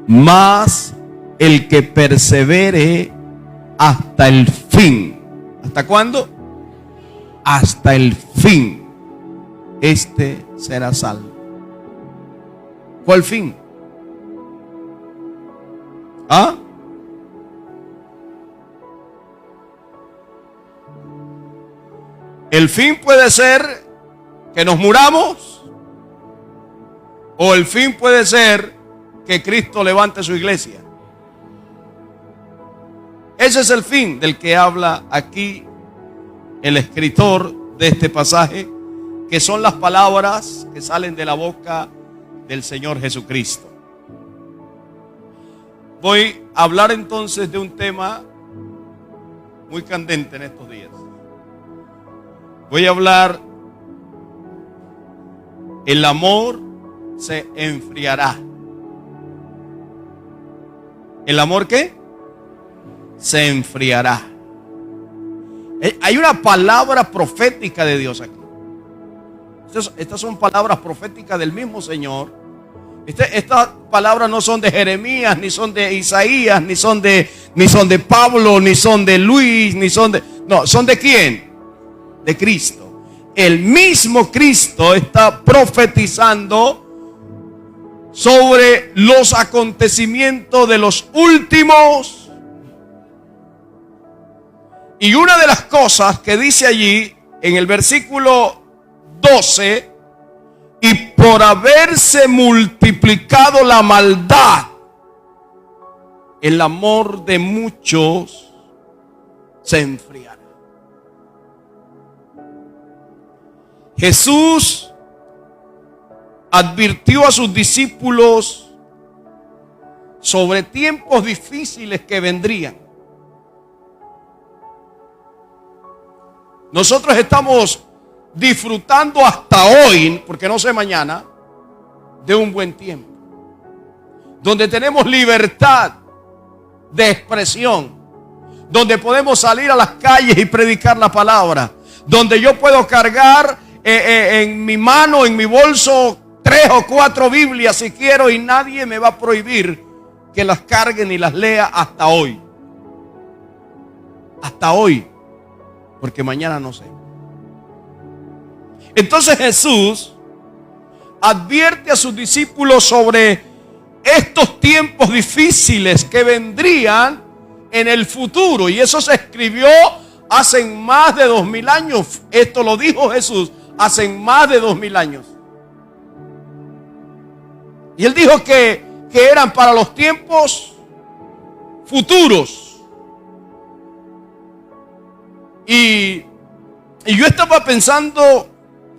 mas el que persevere hasta el fin. ¿Hasta cuándo? Hasta el fin. Este será salvo. ¿Cuál fin? ¿Ah? El fin puede ser que nos muramos, o el fin puede ser que Cristo levante su iglesia. Ese es el fin del que habla aquí el escritor de este pasaje, que son las palabras que salen de la boca del Señor Jesucristo. Voy a hablar entonces de un tema muy candente en estos días. Voy a hablar: el amor se enfriará. ¿El amor qué? Se enfriará. Hay una palabra profética de Dios aquí. Estas son palabras proféticas del mismo Señor. Estas palabras no son de Jeremías, ni son de Isaías, ni son de Pablo, ni son de Luis, no, son de ¿quién? De Cristo. El mismo Cristo está profetizando sobre los acontecimientos de los últimos. Y una de las cosas que dice allí en el versículo 12: y por haberse multiplicado la maldad, el amor de muchos se enfriará. Jesús advirtió a sus discípulos sobre tiempos difíciles que vendrían. Nosotros estamos disfrutando hasta hoy, porque no sé mañana, de un buen tiempo, donde tenemos libertad de expresión, donde podemos salir a las calles y predicar la palabra, donde yo puedo cargar en mi mano, en mi bolso, 3 o 4 Biblias si quiero, y nadie me va a prohibir que las cargue ni las lea hasta hoy. Hasta hoy, porque mañana no sé. Entonces Jesús advierte a sus discípulos sobre estos tiempos difíciles que vendrían en el futuro, y eso se escribió hace más de 2000 años. Esto lo dijo Jesús hace más de 2000 años. Y él dijo que eran para los tiempos futuros. Y yo estaba pensando,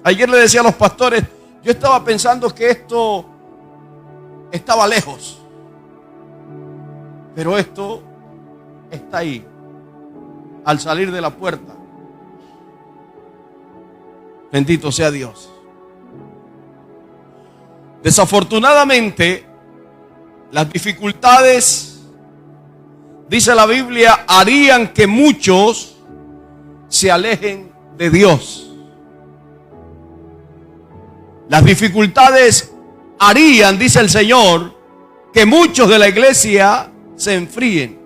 ayer le decía a los pastores, yo estaba pensando que esto estaba lejos, pero esto está ahí, al salir de la puerta. Bendito sea Dios. Desafortunadamente, las dificultades, dice la Biblia, harían que muchos se alejen de Dios. Las dificultades harían, dice el Señor, que muchos de la iglesia se enfríen,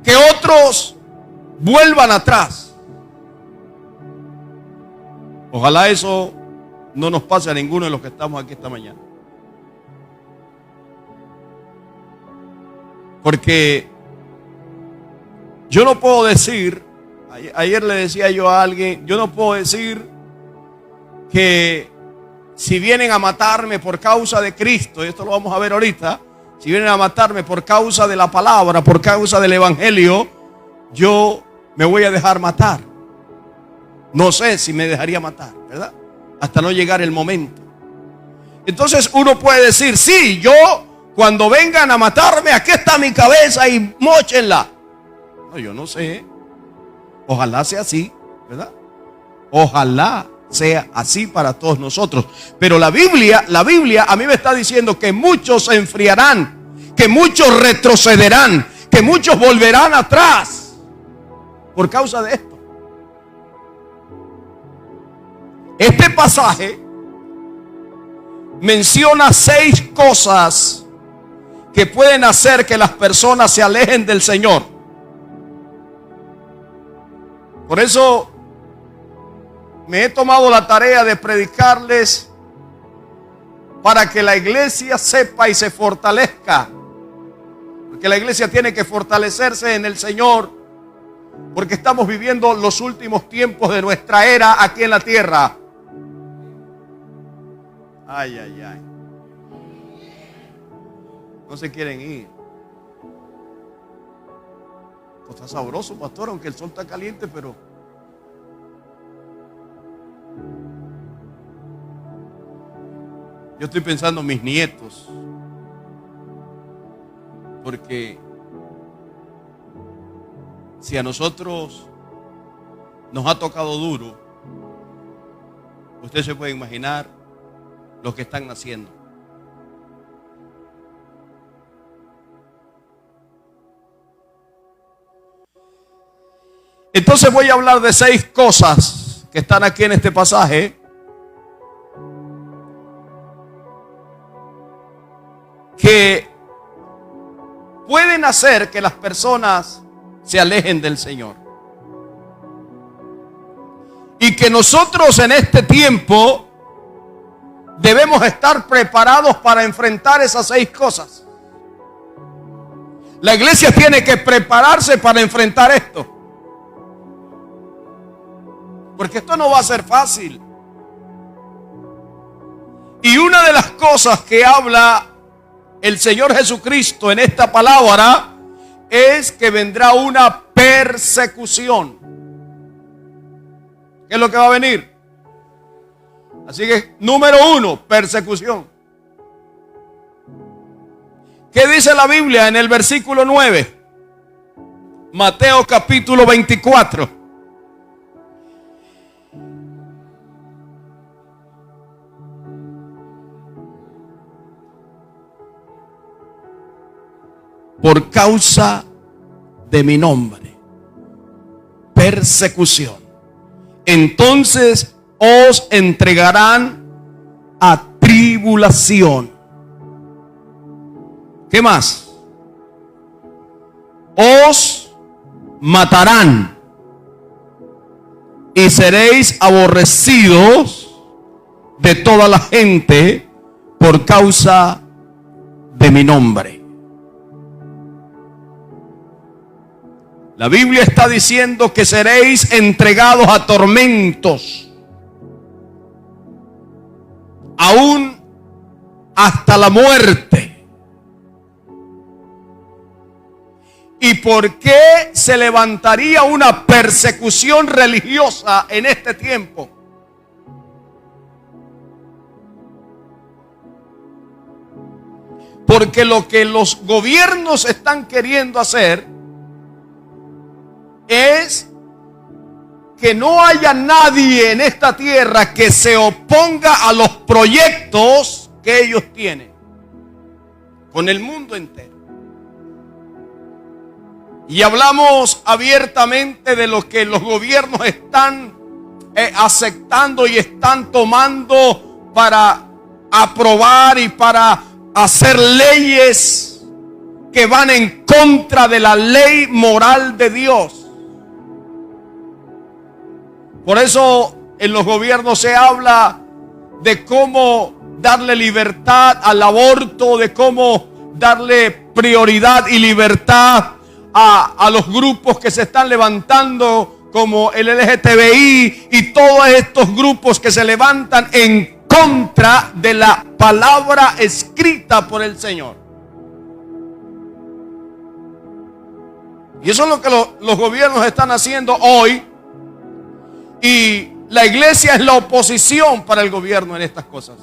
que otros vuelvan atrás. Ojalá eso no nos pase a ninguno de los que estamos aquí esta mañana. Porque yo no puedo decir, ayer le decía yo a alguien, yo no puedo decir que si vienen a matarme por causa de Cristo, y esto lo vamos a ver ahorita, si vienen a matarme por causa de la palabra, por causa del evangelio, yo me voy a dejar matar. No sé si me dejaría matar, ¿verdad? Hasta no llegar el momento. Entonces uno puede decir, sí, yo cuando vengan a matarme, aquí está mi cabeza y móchenla. No, yo no sé. Ojalá sea así, ¿verdad? Ojalá sea así para todos nosotros. Pero la Biblia a mí me está diciendo que muchos se enfriarán, que muchos retrocederán, que muchos volverán atrás por causa de esto. Este pasaje menciona 6 cosas que pueden hacer que las personas se alejen del Señor. Por eso me he tomado la tarea de predicarles para que la iglesia sepa y se fortalezca. Porque la iglesia tiene que fortalecerse en el Señor, porque estamos viviendo los últimos tiempos de nuestra era aquí en la tierra. Ay, ay, ay. No se quieren ir. Esto está sabroso, pastor, aunque el sol está caliente, pero yo estoy pensando en mis nietos, porque si a nosotros nos ha tocado duro, usted se puede imaginar los que están naciendo. Entonces voy a hablar de 6 cosas que están aquí en este pasaje que pueden hacer que las personas se alejen del Señor. Y que nosotros en este tiempo debemos estar preparados para enfrentar esas 6 cosas. La iglesia tiene que prepararse para enfrentar esto. Porque esto no va a ser fácil. Y una de las cosas que habla el Señor Jesucristo en esta palabra es que vendrá una persecución. ¿Qué es lo que va a venir? Así que, número 1, persecución. ¿Qué dice la Biblia en el versículo 9? Mateo capítulo 24. Por causa de mi nombre, persecución. Entonces os entregarán a tribulación. ¿Qué más? Os matarán y seréis aborrecidos de toda la gente por causa de mi nombre. La Biblia está diciendo que seréis entregados a tormentos, aún hasta la muerte. ¿Y por qué se levantaría una persecución religiosa en este tiempo? Porque lo que los gobiernos están queriendo hacer es que no haya nadie en esta tierra que se oponga a los proyectos que ellos tienen con el mundo entero. Y hablamos abiertamente de lo que los gobiernos están aceptando y están tomando para aprobar y para hacer leyes que van en contra de la ley moral de Dios. Por eso en los gobiernos se habla de cómo darle libertad al aborto, de cómo darle prioridad y libertad a los grupos que se están levantando como el LGTBI y todos estos grupos que se levantan en contra de la palabra escrita por el Señor. Y eso es lo que los gobiernos están haciendo hoy. Y la iglesia es la oposición para el gobierno en estas cosas.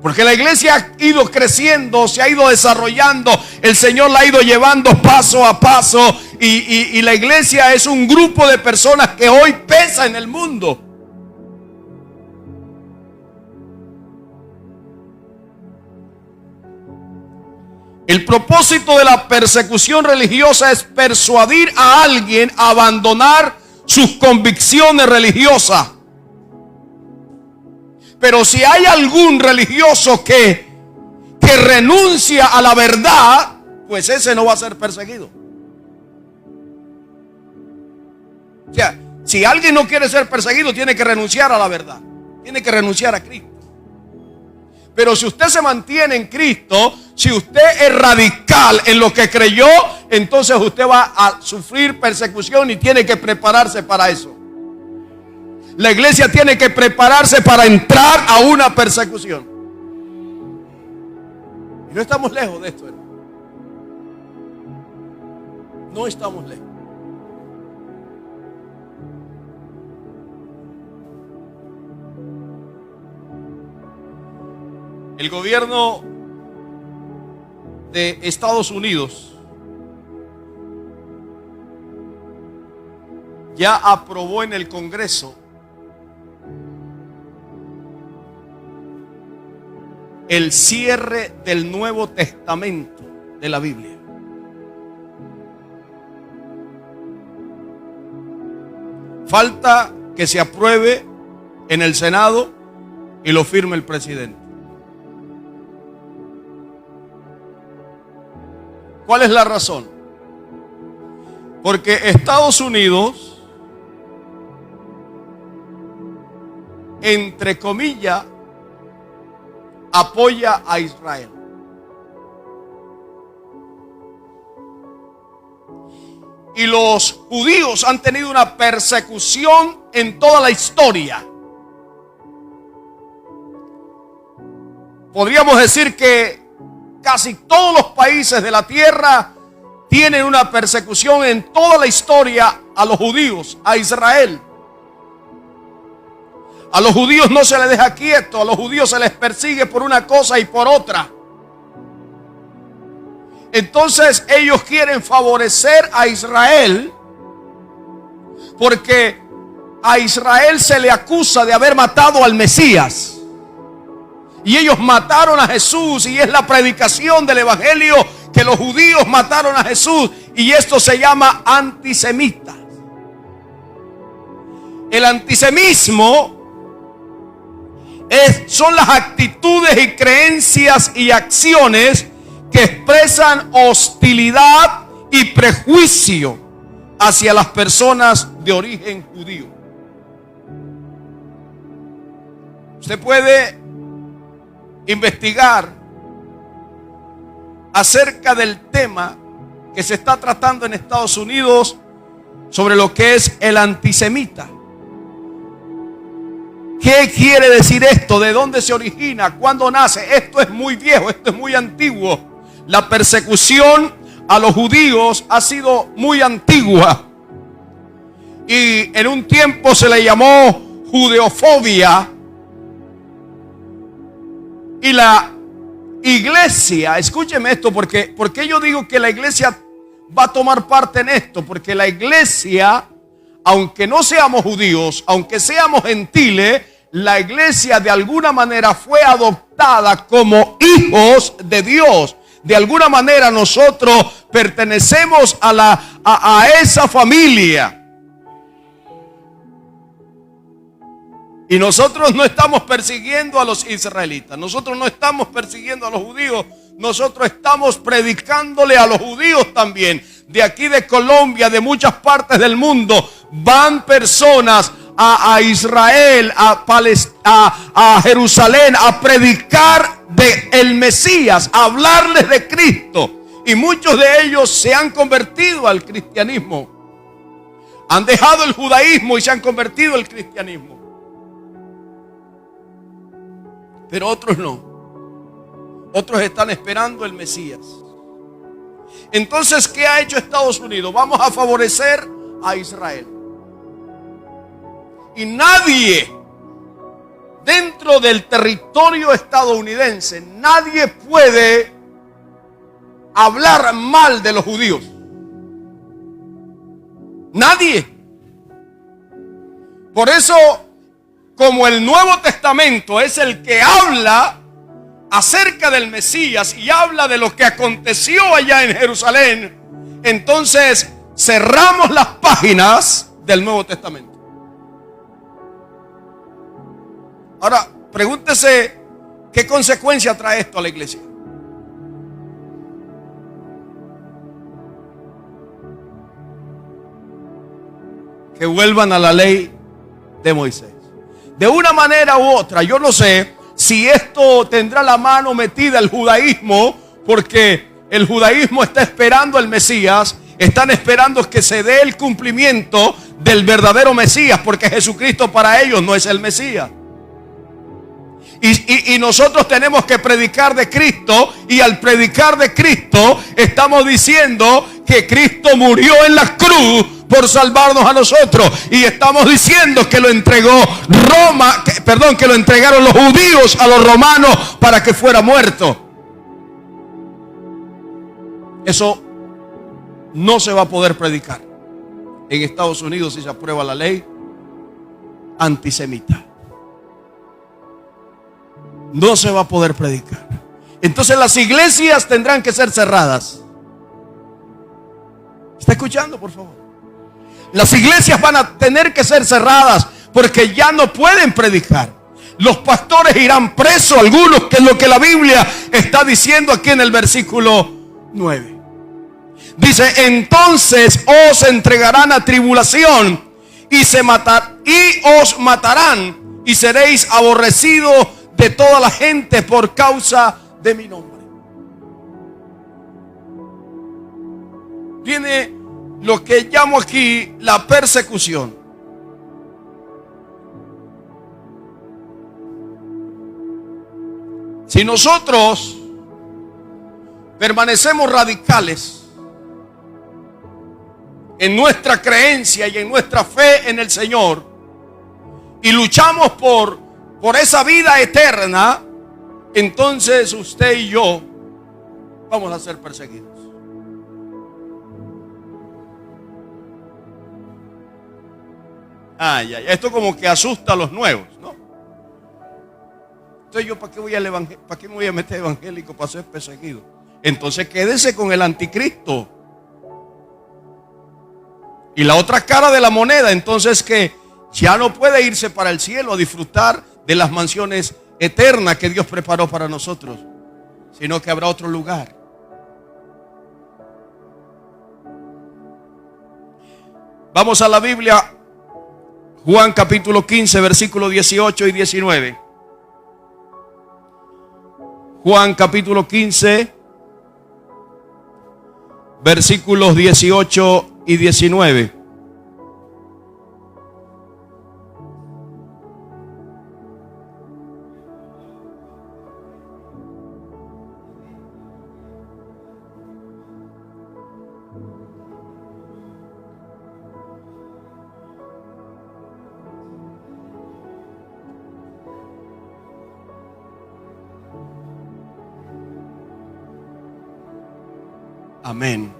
Porque la iglesia ha ido creciendo, se ha ido desarrollando, el Señor la ha ido llevando paso a paso. Y la iglesia es un grupo de personas que hoy pesa en el mundo. El propósito de la persecución religiosa es persuadir a alguien a abandonar sus convicciones religiosas. Pero si hay algún religioso que renuncia a la verdad, pues ese no va a ser perseguido. O sea, si alguien no quiere ser perseguido, tiene que renunciar a la verdad. Tiene que renunciar a Cristo. Pero si usted se mantiene en Cristo, si usted es radical en lo que creyó, entonces usted va a sufrir persecución y tiene que prepararse para eso. La iglesia tiene que prepararse para entrar a una persecución. Y no estamos lejos de esto, hermano. No estamos lejos. El gobierno de Estados Unidos ya aprobó en el Congreso el cierre del Nuevo Testamento de la Biblia. Falta que se apruebe en el Senado y lo firme el presidente. ¿Cuál es la razón? Porque Estados Unidos, entre comillas, apoya a Israel. Y los judíos han tenido una persecución en toda la historia. Podríamos decir que casi todos los países de la tierra tienen una persecución en toda la historia a los judíos, a Israel. A los judíos no se les deja quieto, a los judíos se les persigue por una cosa y por otra. Entonces ellos quieren favorecer a Israel porque a Israel se le acusa de haber matado al Mesías. Y ellos mataron a Jesús, y es la predicación del evangelio que los judíos mataron a Jesús, y esto se llama antisemita. El antisemismo son las actitudes y creencias y acciones que expresan hostilidad y prejuicio hacia las personas de origen judío. Usted puede investigar acerca del tema que se está tratando en Estados Unidos sobre lo que es el antisemita. ¿Qué quiere decir esto? ¿De dónde se origina? ¿Cuándo nace? Esto es muy viejo, esto es muy antiguo. La persecución a los judíos ha sido muy antigua. Y en un tiempo se le llamó judeofobia. Y la iglesia, escúcheme esto, porque yo digo que la iglesia va a tomar parte en esto, porque la iglesia, aunque no seamos judíos, aunque seamos gentiles, la iglesia de alguna manera fue adoptada como hijos de Dios. De alguna manera nosotros pertenecemos a esa familia. Y nosotros no estamos persiguiendo a los israelitas, nosotros no estamos persiguiendo a los judíos, nosotros estamos predicándole a los judíos también. De aquí de Colombia, de muchas partes del mundo, van personas a Israel, a Jerusalén, a predicar de el Mesías, a hablarles de Cristo. Y muchos de ellos se han convertido al cristianismo. Han dejado el judaísmo y se han convertido al cristianismo. Pero otros no. Otros están esperando el Mesías. Entonces, ¿qué ha hecho Estados Unidos? Vamos a favorecer a Israel. Y nadie dentro del territorio estadounidense, nadie puede hablar mal de los judíos. Nadie. Por eso, como el Nuevo Testamento es el que habla acerca del Mesías y habla de lo que aconteció allá en Jerusalén, entonces cerramos las páginas del Nuevo Testamento. Ahora, Pregúntese qué consecuencia trae esto a la iglesia. Que vuelvan a la ley de Moisés. De una manera u otra, yo no sé si esto tendrá la mano metida el judaísmo, porque el judaísmo está esperando al Mesías, están esperando que se dé el cumplimiento del verdadero Mesías, porque Jesucristo para ellos no es el Mesías. Y nosotros tenemos que predicar de Cristo, y al predicar de Cristo estamos diciendo que Cristo murió en la cruz por salvarnos a nosotros, y estamos diciendo que lo entregó que lo entregaron los judíos a los romanos para que fuera muerto. Eso no se va a poder predicar en Estados Unidos si se aprueba la ley antisemita. No se va a poder predicar. Entonces las iglesias tendrán que ser cerradas. ¿Está escuchando, por favor? Las iglesias van a tener que ser cerradas porque ya no pueden predicar. Los pastores irán presos, algunos, que es lo que la Biblia está diciendo aquí en el versículo 9. Dice: entonces os entregarán a tribulación y os matarán, y seréis aborrecidos de toda la gente por causa de mi nombre. Viene lo que llamo aquí la persecución. Si nosotros permanecemos radicales en nuestra creencia y en nuestra fe en el Señor, y luchamos por esa vida eterna, entonces usted y yo vamos a ser perseguidos. Esto como que asusta a los nuevos, ¿no? Entonces yo, ¿para qué me voy a meter evangélico para ser perseguido? Entonces quédese con el anticristo. Y la otra cara de la moneda, entonces, que ya no puede irse para el cielo a disfrutar de las mansiones eternas que Dios preparó para nosotros, sino que habrá otro lugar. Vamos a la Biblia, Juan capítulo 15, versículos 18 y 19. Juan capítulo 15, versículos 18 y 19. Amén.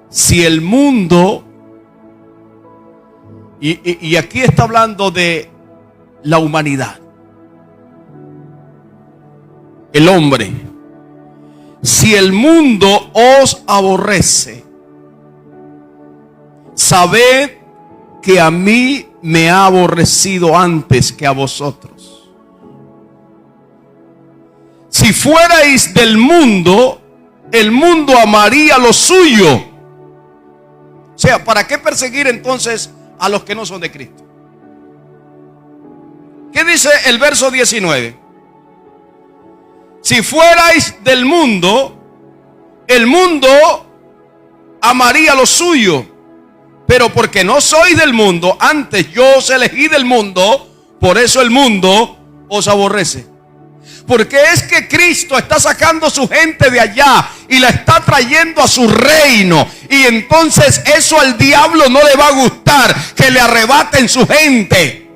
Si el mundo, y aquí está hablando de la humanidad, el hombre, si el mundo os aborrece, sabed que a mí me ha aborrecido antes que a vosotros. Si fuerais del mundo, el mundo amaría lo suyo. O sea, ¿para qué perseguir entonces a los que no son de Cristo? ¿Qué dice el verso 19? Si fuerais del mundo, el mundo amaría lo suyo. Pero porque no sois del mundo, antes yo os elegí del mundo, por eso el mundo os aborrece. Porque es que Cristo está sacando su gente de allá y la está trayendo a su reino. Y entonces eso al diablo no le va a gustar, que le arrebaten su gente.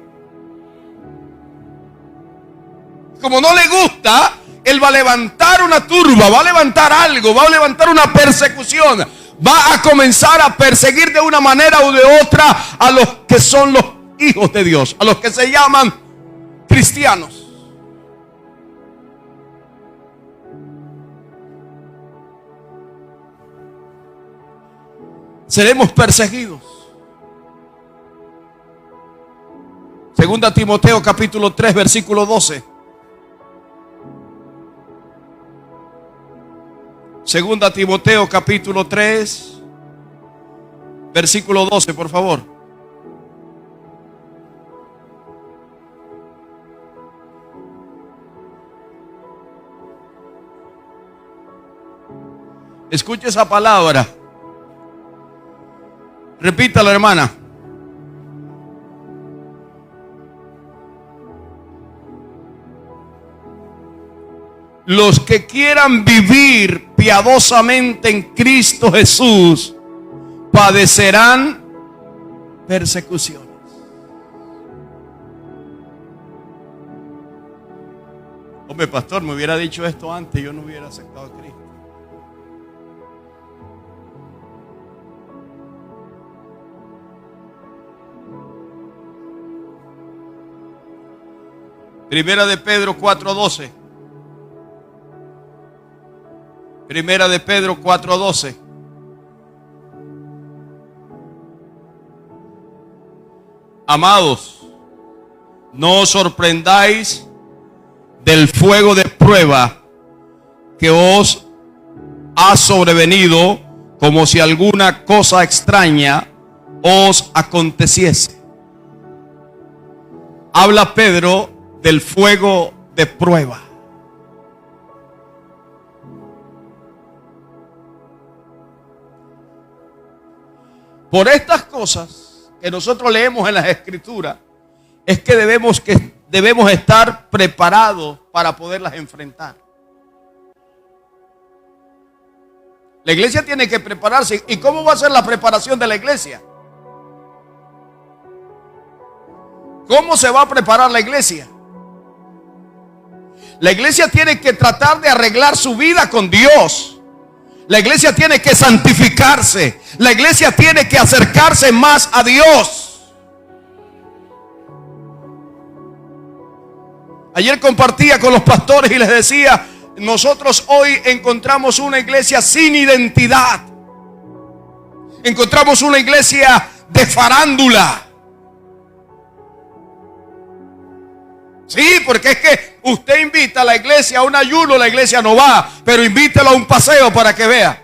Como no le gusta, él va a levantar una turba, va a levantar algo, va a levantar una persecución. Va a comenzar a perseguir de una manera u de otra a los que son los hijos de Dios, a los que se llaman cristianos. Seremos perseguidos. 2 Segunda Timoteo capítulo 3 versículo 12. Segunda Timoteo capítulo 3 versículo 12, por favor. Escuche esa palabra. Repítala, hermana. Los que quieran vivir piadosamente en Cristo Jesús padecerán persecuciones. Hombre, pastor, me hubiera dicho esto antes, yo no hubiera aceptado a Cristo. Primera de Pedro 4:12. Primera de Pedro 4:12. Amados, no os sorprendáis del fuego de prueba que os ha sobrevenido como si alguna cosa extraña os aconteciese. Habla Pedro del fuego de prueba. Por estas cosas que nosotros leemos en las Escrituras, es que debemos estar preparados para poderlas enfrentar. La iglesia tiene que prepararse. ¿Y cómo va a ser la preparación de la iglesia? ¿Cómo se va a preparar la iglesia? La iglesia tiene que tratar de arreglar su vida con Dios. La iglesia tiene que santificarse. La iglesia tiene que acercarse más a Dios. Ayer compartía con los pastores y les decía, nosotros hoy encontramos una iglesia sin identidad. Encontramos una iglesia de farándula. Sí, porque es que usted invita a la iglesia a un ayuno, la iglesia no va, pero invítelo a un paseo para que vea.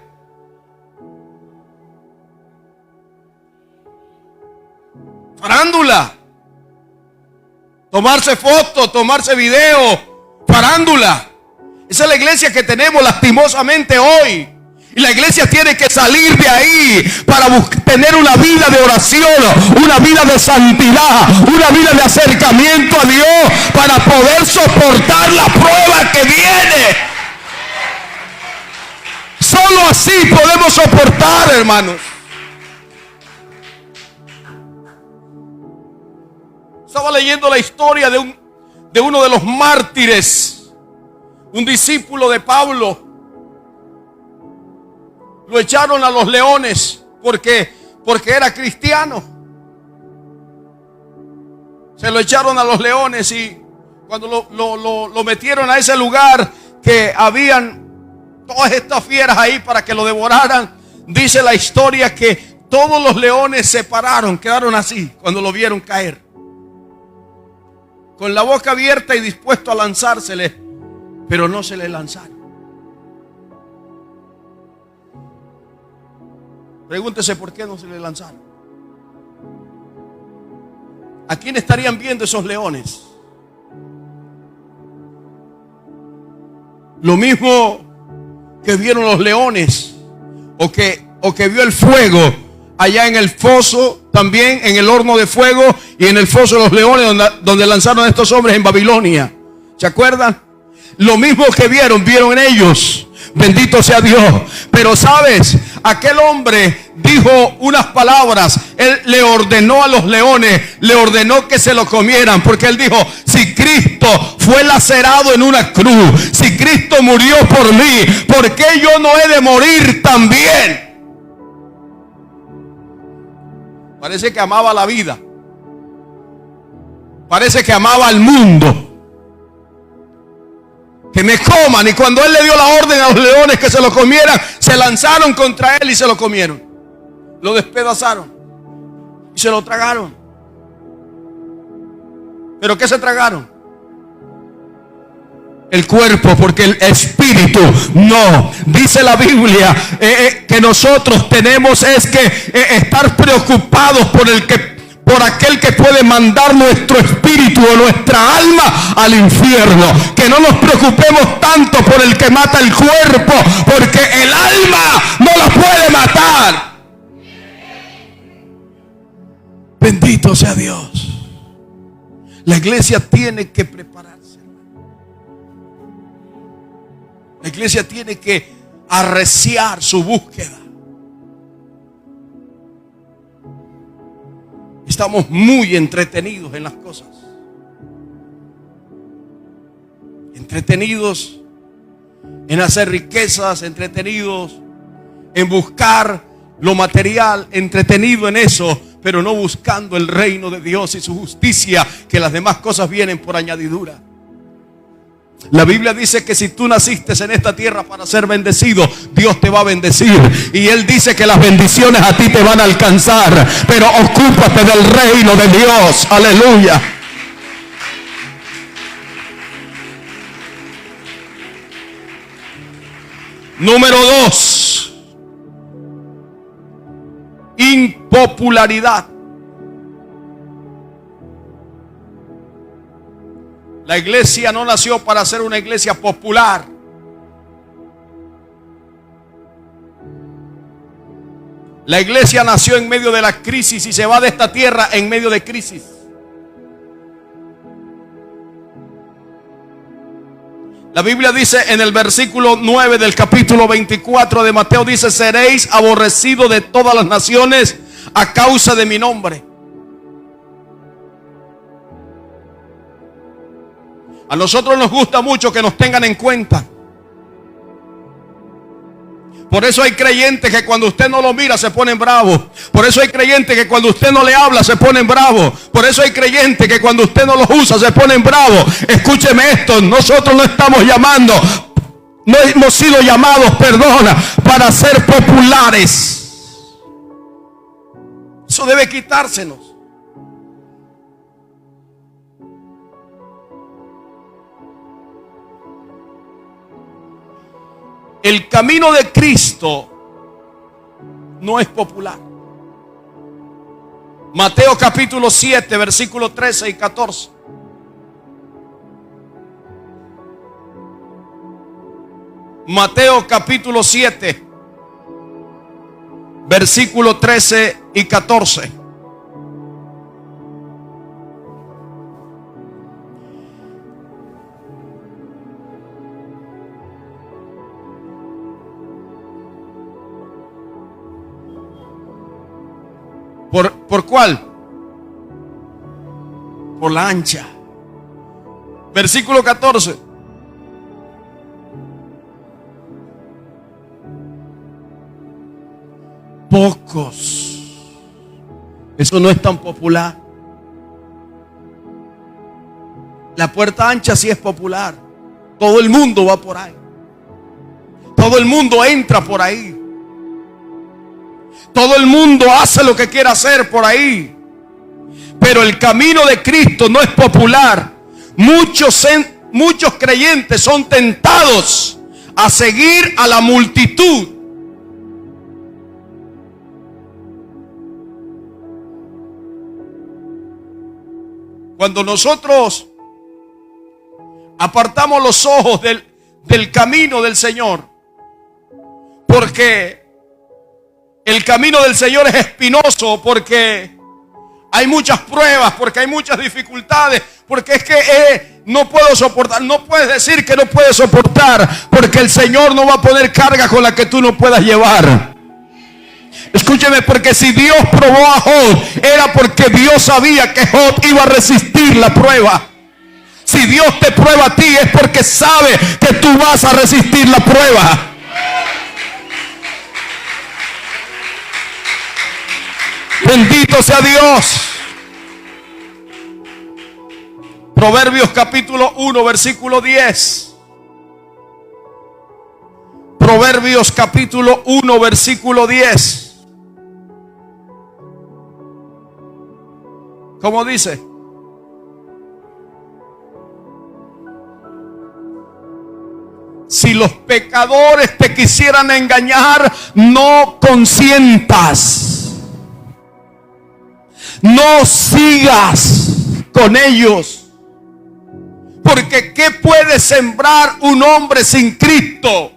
Farándula. Tomarse fotos, tomarse video, farándula. Esa es la iglesia que tenemos lastimosamente hoy. Y la iglesia tiene que salir de ahí para tener una vida de oración, una vida de santidad, una vida de acercamiento a Dios para poder soportar la prueba que viene. Solo así podemos soportar, hermanos. Estaba leyendo la historia de uno de los mártires, un discípulo de Pablo. Lo echaron a los leones porque era cristiano. Se lo echaron a los leones y cuando lo metieron a ese lugar que habían todas estas fieras ahí para que lo devoraran, dice la historia que todos los leones se pararon, quedaron así cuando lo vieron caer, con la boca abierta y dispuesto a lanzársele, pero no se le lanzaron. Pregúntese por qué no se le lanzaron. ¿A quién estarían viendo esos leones? Lo mismo que vieron los leones o que vio el fuego allá en el foso, también en el horno de fuego y en el foso de los leones donde lanzaron a estos hombres en Babilonia. ¿Se acuerdan? Lo mismo que vieron en ellos. Bendito sea Dios. Pero sabes, aquel hombre dijo unas palabras. Él le ordenó a los leones, le ordenó que se lo comieran, porque él dijo: si Cristo fue lacerado en una cruz, si Cristo murió por mí, ¿por qué yo no he de morir también? Parece que amaba la vida. Parece que amaba al mundo. Que me coman. Y cuando él le dio la orden a los leones que se lo comieran, se lanzaron contra él y se lo comieron. Lo despedazaron y se lo tragaron. ¿Pero qué se tragaron? El cuerpo, porque el espíritu no. Dice la Biblia que nosotros tenemos que estar preocupados por aquel que puede mandar nuestro espíritu o nuestra alma al infierno. Que no nos preocupemos tanto por el que mata el cuerpo, porque el alma no la puede matar. Bendito sea Dios. La iglesia tiene que prepararse. La iglesia tiene que arreciar su búsqueda. Estamos muy entretenidos en las cosas. Entretenidos en hacer riquezas, entretenidos en buscar lo material, entretenido en eso, pero no buscando el reino de Dios y su justicia, que las demás cosas vienen por añadidura. La Biblia dice que si tú naciste en esta tierra para ser bendecido, Dios te va a bendecir. Y Él dice que las bendiciones a ti te van a alcanzar, pero ocúpate del reino de Dios. Aleluya. Número 2. Impopularidad. La iglesia no nació para ser una iglesia popular. La iglesia nació en medio de la crisis y se va de esta tierra en medio de crisis. La Biblia dice en el versículo 9 del capítulo 24 de Mateo, dice: seréis aborrecidos de todas las naciones a causa de mi nombre. A nosotros nos gusta mucho que nos tengan en cuenta. Por eso hay creyentes que cuando usted no lo mira se ponen bravos. Por eso hay creyentes que cuando usted no le habla se ponen bravos. Por eso hay creyentes que cuando usted no los usa se ponen bravos. Escúcheme esto, nosotros no estamos llamando, no hemos sido llamados, perdona, para ser populares. Eso debe quitársenos. El camino de Cristo no es popular. Mateo capítulo 7, versículos 13 y 14. Mateo capítulo 7, versículo 13 y 14. ¿Por cuál? Por la ancha. Versículo 14. Pocos. Eso no es tan popular. La puerta ancha sí es popular. Todo el mundo va por ahí. Todo el mundo entra por ahí. Todo el mundo hace lo que quiere hacer por ahí. Pero el camino de Cristo no es popular. Muchos creyentes son tentados a seguir a la multitud. Cuando nosotros apartamos los ojos del camino del Señor, porque el camino del Señor es espinoso, porque hay muchas pruebas, porque hay muchas dificultades, porque es que no puedo soportar. No puedes decir que no puedes soportar, porque el Señor no va a poner carga con la que tú no puedas llevar. Escúcheme, porque si Dios probó a Job, era porque Dios sabía que Job iba a resistir la prueba. Si Dios te prueba a ti, es porque sabe que tú vas a resistir la prueba. Bendito sea Dios. Proverbios capítulo 1, versículo 10. Proverbios capítulo 1, versículo 10. ¿Cómo dice? Si los pecadores te quisieran engañar, no consientas. No sigas con ellos. Porque ¿qué puede sembrar un hombre sin Cristo?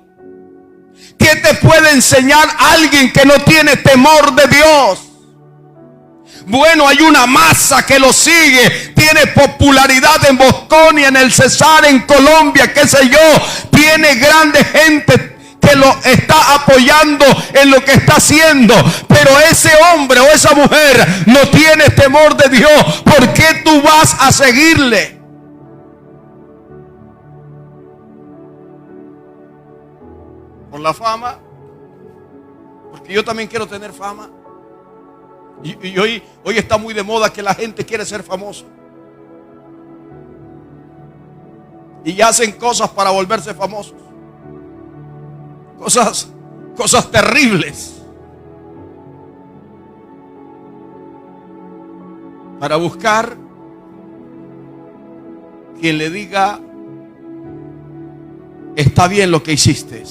¿Qué te puede enseñar alguien que no tiene temor de Dios? Bueno, hay una masa que lo sigue, tiene popularidad en Bosconia, en el Cesar, en Colombia, qué sé yo, tiene grande gente que lo está apoyando en lo que está haciendo, pero ese hombre o esa mujer no tiene temor de Dios. ¿Por qué tú vas a seguirle? ¿Por la fama? Porque yo también quiero tener fama. Y hoy está muy de moda que la gente quiere ser famoso. Y hacen cosas para volverse famosos. Cosas terribles. Para buscar quien le diga: está bien lo que hiciste.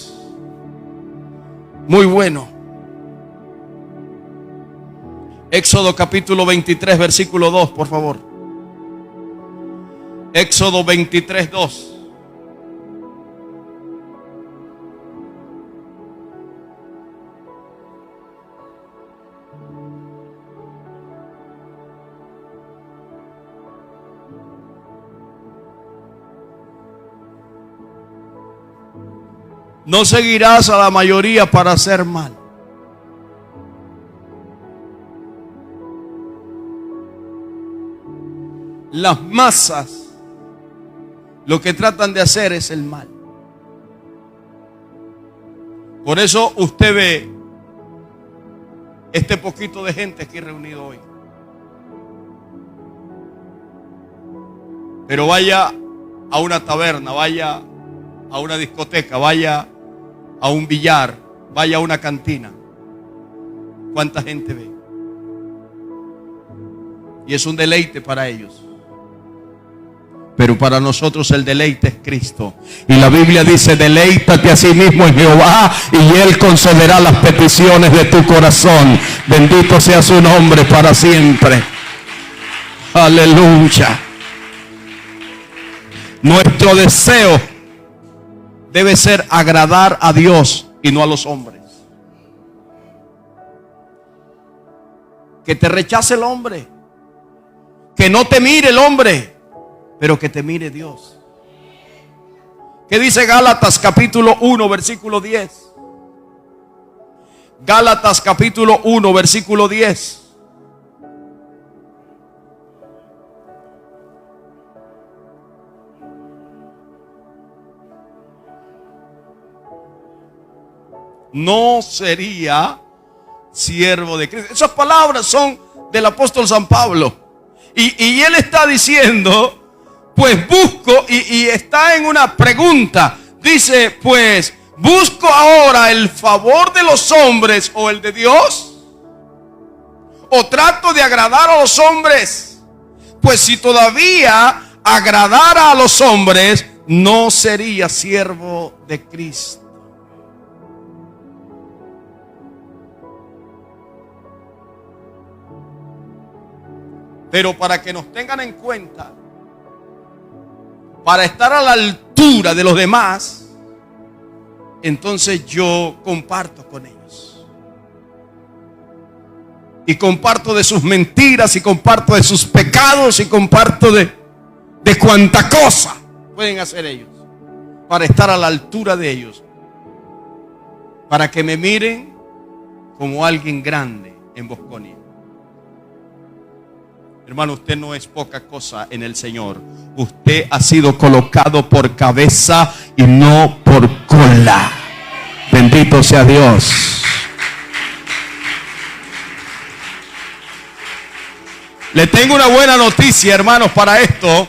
Muy bueno. Éxodo capítulo 23, versículo 2, por favor. Éxodo 23, 2. No seguirás a la mayoría para hacer mal. Las masas lo que tratan de hacer es el mal. Por eso usted ve este poquito de gente aquí reunido hoy. Pero vaya a una taberna, vaya a una discoteca, vaya a un billar, vaya a una cantina. ¿Cuánta gente ve? Y es un deleite para ellos. Pero para nosotros el deleite es Cristo. Y la Biblia dice: deleítate a sí mismo en Jehová y Él concederá las peticiones de tu corazón. Bendito sea su nombre para siempre. Aleluya. Nuestro deseo debe ser agradar a Dios y no a los hombres. Que te rechace el hombre, que no te mire el hombre, pero que te mire Dios. ¿Qué dice Gálatas capítulo 1 versículo 10? Gálatas capítulo 1 versículo 10. No sería siervo de Cristo. Esas palabras son del apóstol San Pablo. Y él está diciendo: pues busco, y está en una pregunta. Dice: pues busco ahora el favor de los hombres o el de Dios, o trato de agradar a los hombres. Pues si todavía agradara a los hombres, no sería siervo de Cristo. Pero para que nos tengan en cuenta, para estar a la altura de los demás, entonces yo comparto con ellos. Y comparto de sus mentiras, y comparto de sus pecados, y comparto de cuanta cosa pueden hacer ellos, para estar a la altura de ellos, para que me miren como alguien grande en Bosconia. Hermano, usted no es poca cosa en el Señor. Usted ha sido colocado por cabeza y no por cola. Bendito sea Dios. Le tengo una buena noticia, hermanos, para esto.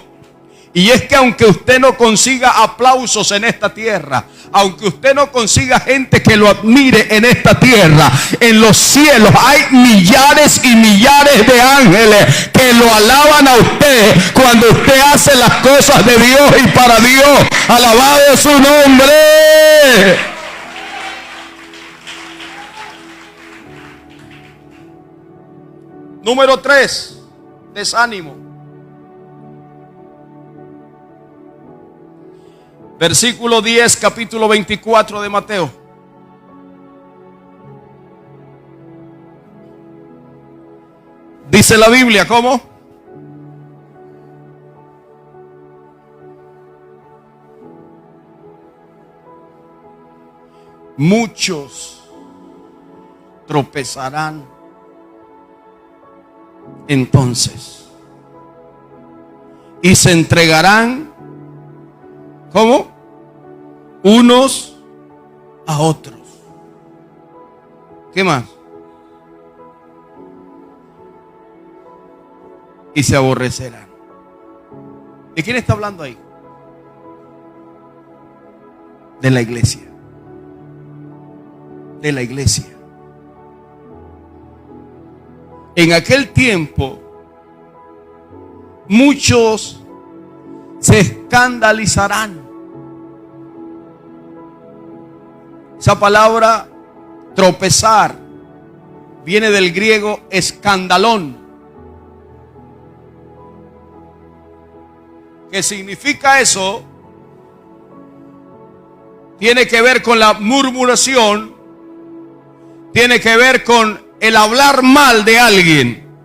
Y es que aunque usted no consiga aplausos en esta tierra, aunque usted no consiga gente que lo admire en esta tierra, en los cielos hay millares y millares de ángeles que lo alaban a usted cuando usted hace las cosas de Dios y para Dios. Alabado es su nombre. Número 3, desánimo. Versículo 10, capítulo 24 de Mateo. Dice la Biblia, ¿cómo? Muchos tropezarán entonces y se entregarán, ¿cómo? Unos a otros. ¿Qué más? Y se aborrecerán. ¿De quién está hablando ahí? De la iglesia. De la iglesia. En aquel tiempo, muchos se escandalizarán. Esa palabra tropezar viene del griego escandalón, que significa eso, tiene que ver con la murmuración, tiene que ver con el hablar mal de alguien.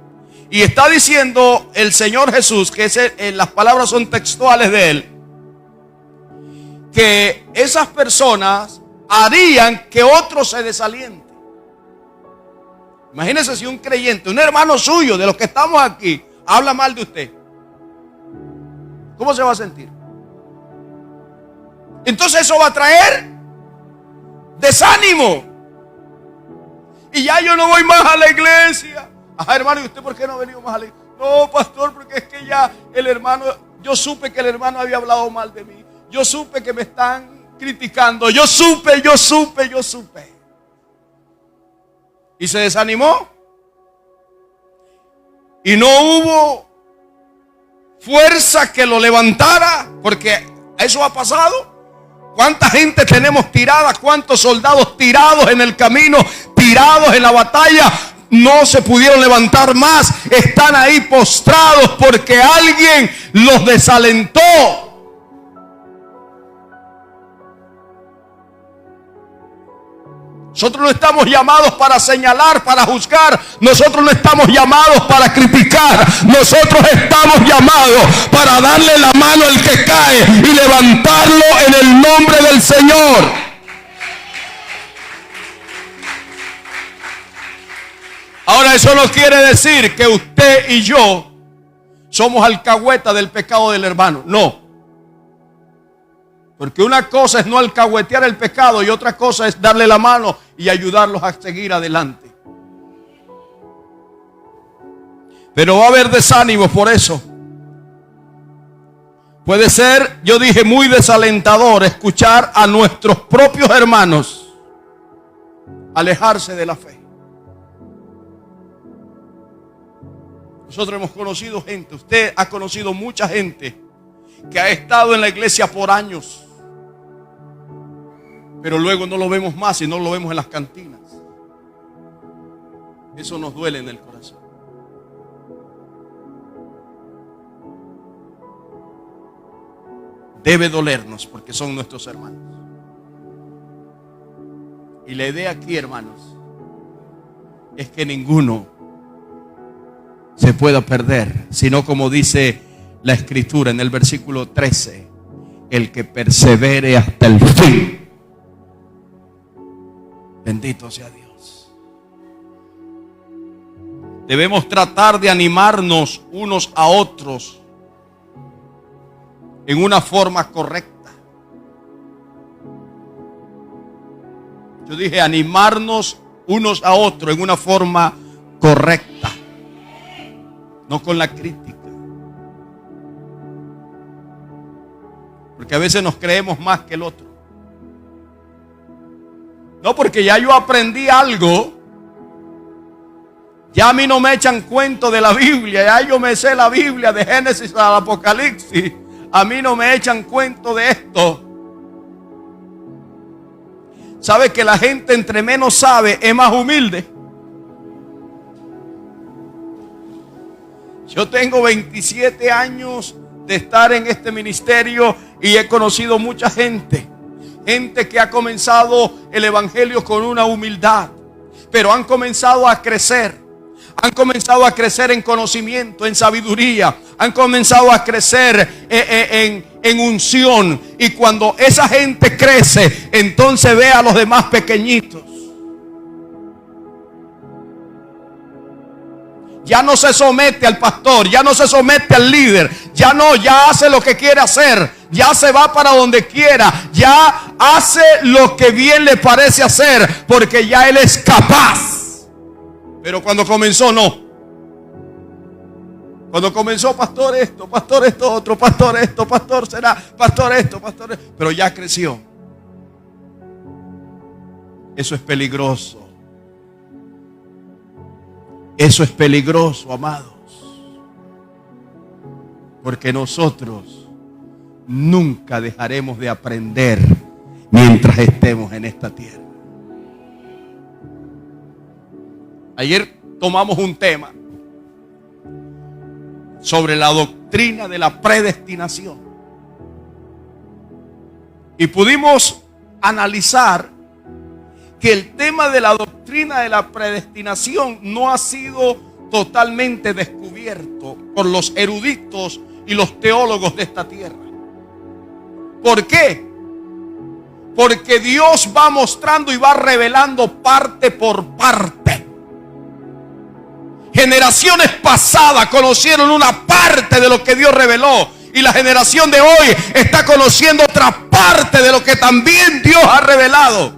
Y está diciendo el Señor Jesús, que las palabras son textuales de él, que esas personas harían que otro se desaliente. Imagínense si un creyente, un hermano suyo de los que estamos aquí, habla mal de usted. ¿Cómo se va a sentir? Entonces eso va a traer desánimo. Y ya yo no voy más a la iglesia. Ajá, hermano, ¿y usted por qué no ha venido más a la iglesia? No, pastor, porque es que ya el hermano, yo supe que el hermano había hablado mal de mí. Yo supe que me están criticando. Yo supe. Y se desanimó. Y no hubo fuerza que lo levantara, porque eso ha pasado. ¿Cuánta gente tenemos tirada? ¿Cuántos soldados tirados en el camino? Tirados en la batalla. No se pudieron levantar más. Están ahí postrados porque alguien los desalentó. Nosotros no estamos llamados para señalar, para juzgar. Nosotros no estamos llamados para criticar. Nosotros estamos llamados para darle la mano al que cae y levantarlo en el nombre del Señor. Ahora, eso no quiere decir que usted y yo somos alcahueta del pecado del hermano. No. Porque una cosa es no alcahuetear el pecado y otra cosa es darle la mano y ayudarlos a seguir adelante. Pero va a haber desánimo por eso. Puede ser, yo dije, muy desalentador escuchar a nuestros propios hermanos alejarse de la fe. Nosotros hemos conocido gente, usted ha conocido mucha gente que ha estado en la iglesia por años, pero luego no lo vemos más y no lo vemos en las cantinas. Eso nos duele en el corazón. Debe dolernos porque son nuestros hermanos. Y la idea aquí, hermanos, es que ninguno se pueda perder, sino como dice la Escritura en el versículo 13, el que persevere hasta el fin. Bendito sea Dios. Debemos tratar de animarnos unos a otros en una forma correcta. Yo dije animarnos unos a otros en una forma correcta, no con la crítica. Porque a veces nos creemos más que el otro. No, porque ya yo aprendí algo. Ya a mí no me echan cuento de la Biblia. Ya yo me sé la Biblia de Génesis al Apocalipsis. A mí no me echan cuento de esto. ¿Sabe que la gente entre menos sabe es más humilde? Yo tengo 27 años de estar en este ministerio y he conocido mucha gente. Gente que ha comenzado el evangelio con una humildad, pero han comenzado a crecer. Han comenzado a crecer en conocimiento, en sabiduría. Han comenzado a crecer en unción. Y cuando esa gente crece, entonces ve a los demás pequeñitos. Ya no se somete al pastor, ya no se somete al líder, ya hace lo que quiere hacer, ya se va para donde quiera, ya hace lo que bien le parece hacer, porque ya él es capaz. Pero cuando comenzó, no. Cuando comenzó, pastor esto otro, pastor esto, pastor será, pastor esto, pastor esto. Pero ya creció. Eso es peligroso. Eso es peligroso, amados. Porque nosotros nunca dejaremos de aprender mientras estemos en esta tierra. Ayer tomamos un tema sobre la doctrina de la predestinación. Y pudimos analizar que el tema de la doctrina de la predestinación no ha sido totalmente descubierto por los eruditos y los teólogos de esta tierra. ¿Por qué? Porque Dios va mostrando y va revelando parte por parte. Generaciones pasadas conocieron una parte de lo que Dios reveló, y la generación de hoy está conociendo otra parte de lo que también Dios ha revelado.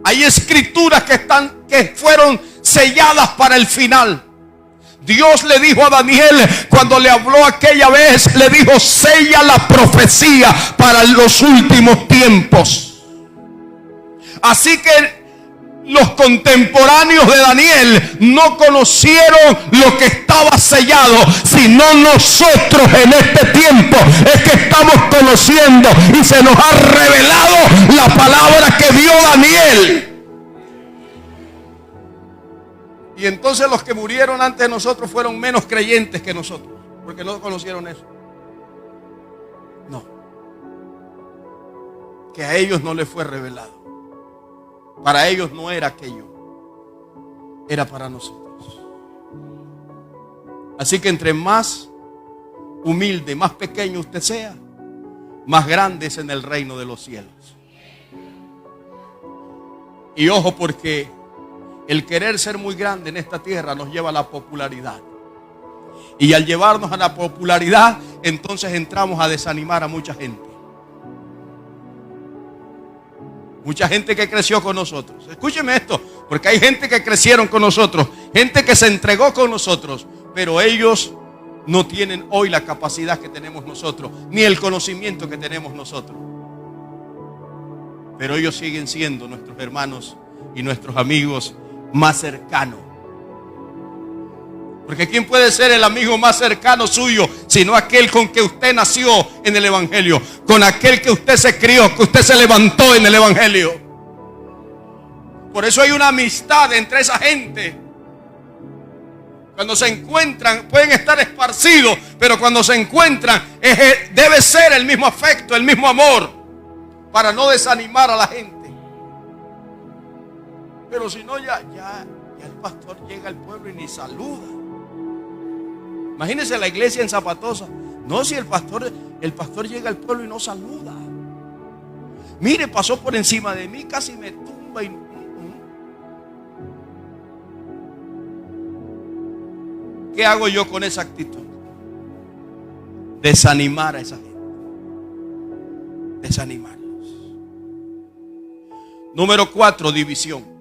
Hay escrituras que fueron selladas para el final. Dios le dijo a Daniel, cuando le habló aquella vez, le dijo: sella la profecía para los últimos tiempos. Así que los contemporáneos de Daniel no conocieron lo que estaba sellado, sino nosotros en este tiempo es que estamos conociendo y se nos ha revelado la palabra que vio Daniel. Y entonces los que murieron antes de nosotros fueron menos creyentes que nosotros, porque no conocieron eso. No, que a ellos no les fue revelado. Para ellos no era aquello, era para nosotros. Así que entre más humilde, más pequeño usted sea, más grande es en el reino de los cielos. Y ojo, porque el querer ser muy grande en esta tierra nos lleva a la popularidad. Y al llevarnos a la popularidad, entonces entramos a desanimar a mucha gente. Mucha gente que creció con nosotros. Escúcheme esto, porque hay gente que crecieron con nosotros, gente que se entregó con nosotros, pero ellos no tienen hoy la capacidad que tenemos nosotros, ni el conocimiento que tenemos nosotros. Pero ellos siguen siendo nuestros hermanos y nuestros amigos más cercanos. Porque ¿quién puede ser el amigo más cercano suyo sino aquel con que usted nació en el evangelio? Con aquel que usted se crió, que usted se levantó en el evangelio. Por eso hay una amistad entre esa gente. Cuando se encuentran, pueden estar esparcidos, pero cuando se encuentran, debe ser el mismo afecto, el mismo amor, para no desanimar a la gente. Pero si no, ya el pastor llega al pueblo y ni saluda. Imagínense la iglesia en Zapatosa. No, si el pastor llega al pueblo y no saluda. Mire, pasó por encima de mí, casi me tumba y... ¿Qué hago yo con esa actitud? Desanimar a esa gente. Desanimarlos. Número 4, división.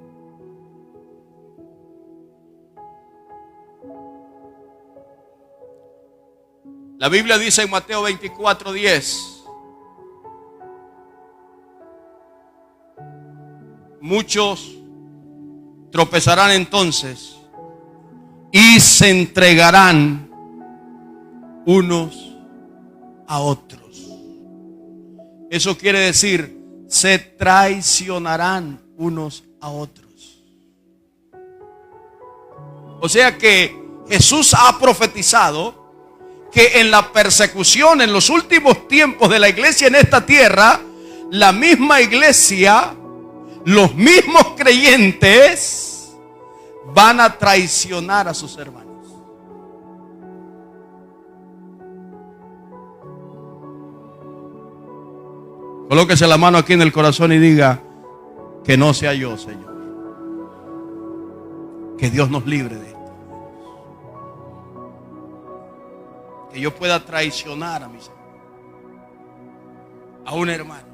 La Biblia dice en Mateo 24:10: muchos tropezarán entonces y se entregarán unos a otros. Eso quiere decir, se traicionarán unos a otros. O sea que Jesús ha profetizado que en la persecución, en los últimos tiempos de la iglesia en esta tierra, la misma iglesia, los mismos creyentes van a traicionar a sus hermanos. Colóquese la mano aquí en el corazón y diga: que no sea yo, Señor. Que Dios nos libre de esto. Que yo pueda traicionar a mis hermanos, a un hermano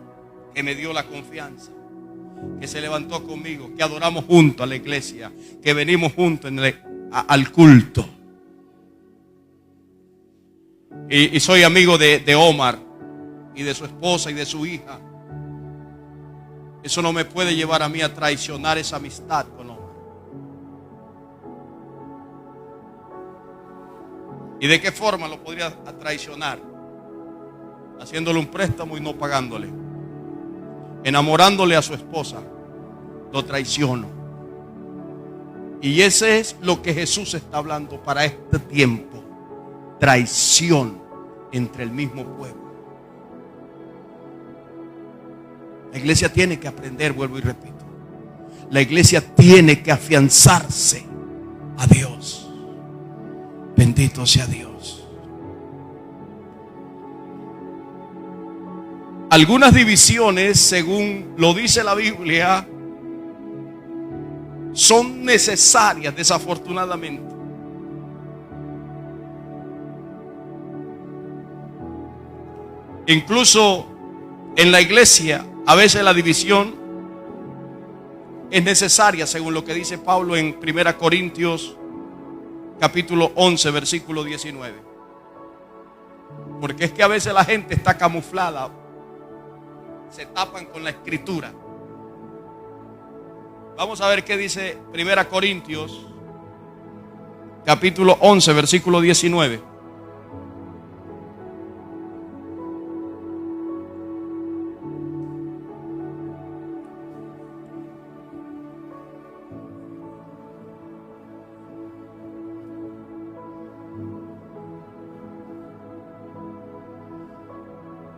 que me dio la confianza, que se levantó conmigo, que adoramos juntos a la iglesia, que venimos juntos al culto. Y soy amigo de Omar y de su esposa y de su hija. Eso no me puede llevar a mí a traicionar esa amistad con Omar. ¿Y de qué forma lo podría traicionar? Haciéndole un préstamo y no pagándole. Enamorándole a su esposa, lo traiciono. Y ese es lo que Jesús está hablando para este tiempo: traición entre el mismo pueblo. La iglesia tiene que aprender, vuelvo y repito, la iglesia tiene que afianzarse a Dios. Bendito sea Dios. Algunas divisiones, según lo dice la Biblia, son necesarias, desafortunadamente. Incluso en la iglesia, a veces la división es necesaria, según lo que dice Pablo en 1 Corintios capítulo 11, versículo 19. Porque es que a veces la gente está camuflada, se tapan con la escritura. Vamos a ver qué dice 1 Corintios capítulo 11, versículo 19.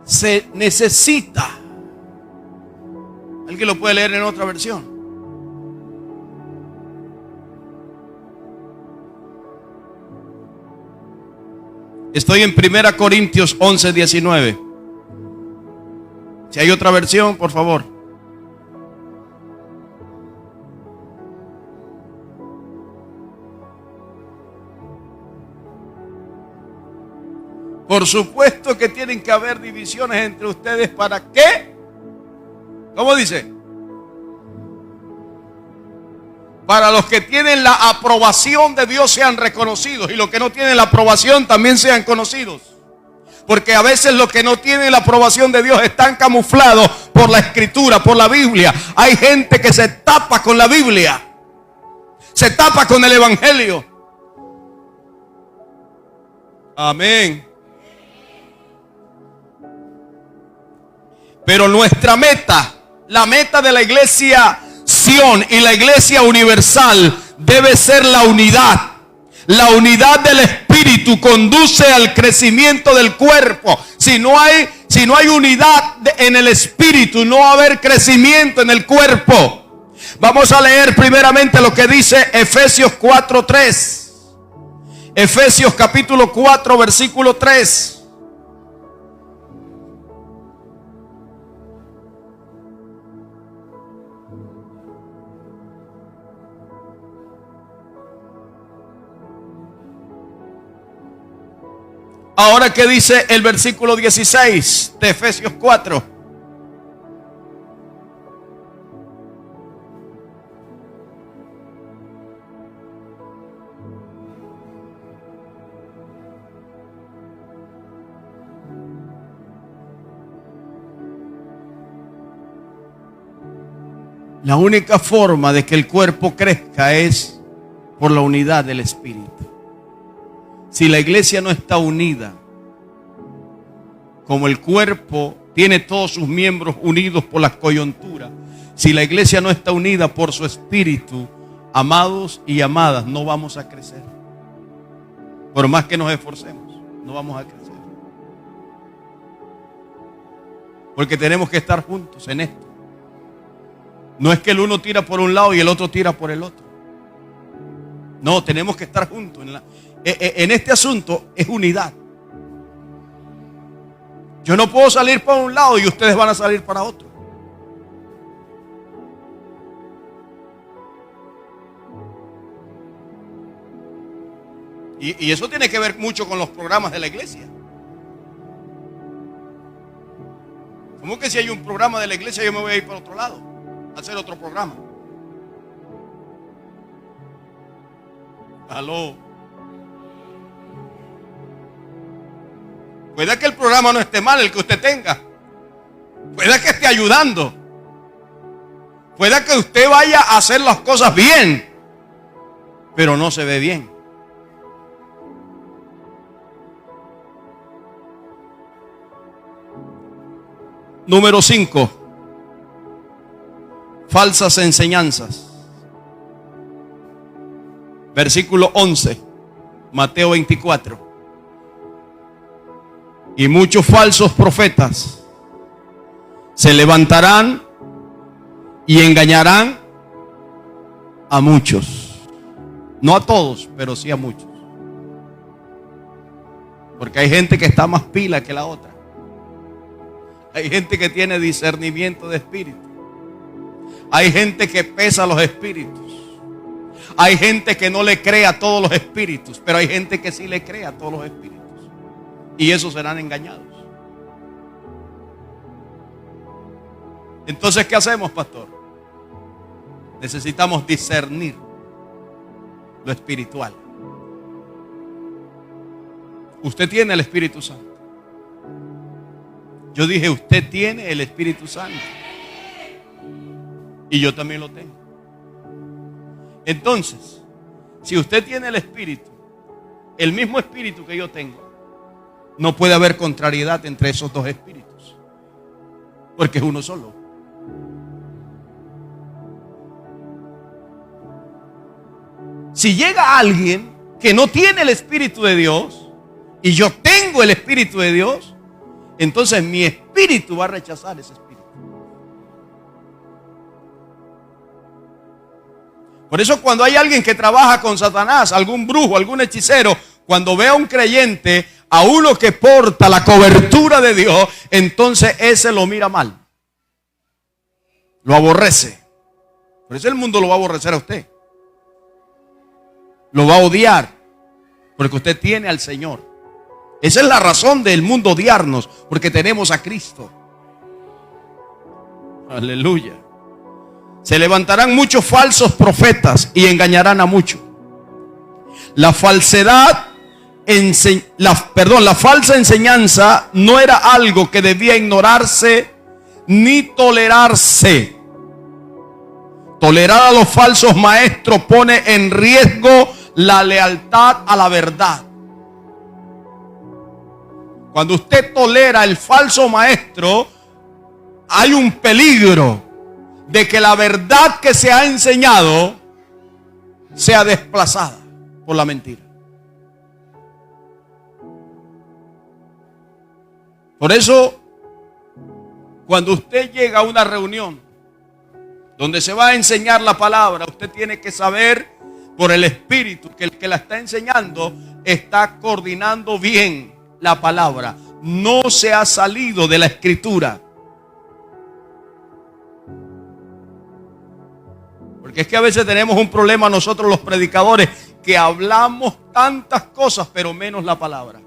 Se necesita. ¿Alguien lo puede leer en otra versión? Estoy en 1 Corintios 11, 19. Si hay otra versión, por favor. Por supuesto que tienen que haber divisiones entre ustedes. ¿Para qué? ¿Cómo dice? Para los que tienen la aprobación de Dios sean reconocidos, y los que no tienen la aprobación también sean conocidos. Porque a veces los que no tienen la aprobación de Dios están camuflados por la escritura, por la Biblia. Hay gente que se tapa con la Biblia, se tapa con el evangelio. Amén. Pero nuestra meta, la meta de la iglesia Sion y la iglesia universal, debe ser la unidad. La unidad del espíritu conduce al crecimiento del cuerpo. Si no hay unidad en el espíritu, no va a haber crecimiento en el cuerpo. Vamos a leer primeramente lo que dice Efesios 4:3. Efesios capítulo 4, versículo 3. Ahora, ¿qué dice el versículo 16 de Efesios 4? La única forma de que el cuerpo crezca es por la unidad del Espíritu. Si la iglesia no está unida, como el cuerpo tiene todos sus miembros unidos por las coyunturas, si la iglesia no está unida por su espíritu, amados y amadas, no vamos a crecer. Por más que nos esforcemos, no vamos a crecer. Porque tenemos que estar juntos en esto. No es que el uno tira por un lado y el otro tira por el otro. No, tenemos que estar juntos. En este asunto es unidad. Yo no puedo salir para un lado y ustedes van a salir para otro. Y eso tiene que ver mucho con los programas de la iglesia. ¿Cómo que si hay un programa de la iglesia yo me voy a ir para otro lado a hacer otro programa? Aló. Puede que el programa no esté mal, el que usted tenga. Puede que esté ayudando. Puede que usted vaya a hacer las cosas bien, pero no se ve bien. Número 5. Falsas enseñanzas. Versículo 11. Mateo 24. Y muchos falsos profetas se levantarán y engañarán a muchos. No a todos, pero sí a muchos. Porque hay gente que está más pila que la otra. Hay gente que tiene discernimiento de espíritu. Hay gente que pesa los espíritus. Hay gente que no le cree a todos los espíritus, pero hay gente que sí le cree a todos los espíritus. Y esos serán engañados. Entonces, ¿qué hacemos, pastor? Necesitamos discernir lo espiritual. Usted tiene el Espíritu Santo. Yo dije, usted tiene el Espíritu Santo. Y yo también lo tengo. Entonces, si usted tiene el Espíritu, el mismo Espíritu que yo tengo, no puede haber contrariedad entre esos dos espíritus, porque es uno solo. Si llega alguien que no tiene el Espíritu de Dios y yo tengo el Espíritu de Dios, entonces mi espíritu va a rechazar ese espíritu. Por eso cuando hay alguien que trabaja con Satanás, algún brujo, algún hechicero, cuando ve a un creyente, a uno que porta la cobertura de Dios, entonces ese lo mira mal. Lo aborrece. Por eso el mundo lo va a aborrecer a usted. Lo va a odiar. Porque usted tiene al Señor. Esa es la razón del mundo odiarnos, porque tenemos a Cristo. Aleluya. Se levantarán muchos falsos profetas y engañarán a muchos. La falsedad, la falsa enseñanza no era algo que debía ignorarse ni tolerarse. Tolerar a los falsos maestros pone en riesgo la lealtad a la verdad. Cuando usted tolera el falso maestro, hay un peligro de que la verdad que se ha enseñado sea desplazada por la mentira. Por eso, cuando usted llega a una reunión donde se va a enseñar la palabra, usted tiene que saber por el Espíritu que el que la está enseñando está coordinando bien la palabra. No se ha salido de la Escritura. Porque es que a veces tenemos un problema nosotros los predicadores, que hablamos tantas cosas pero menos la palabra.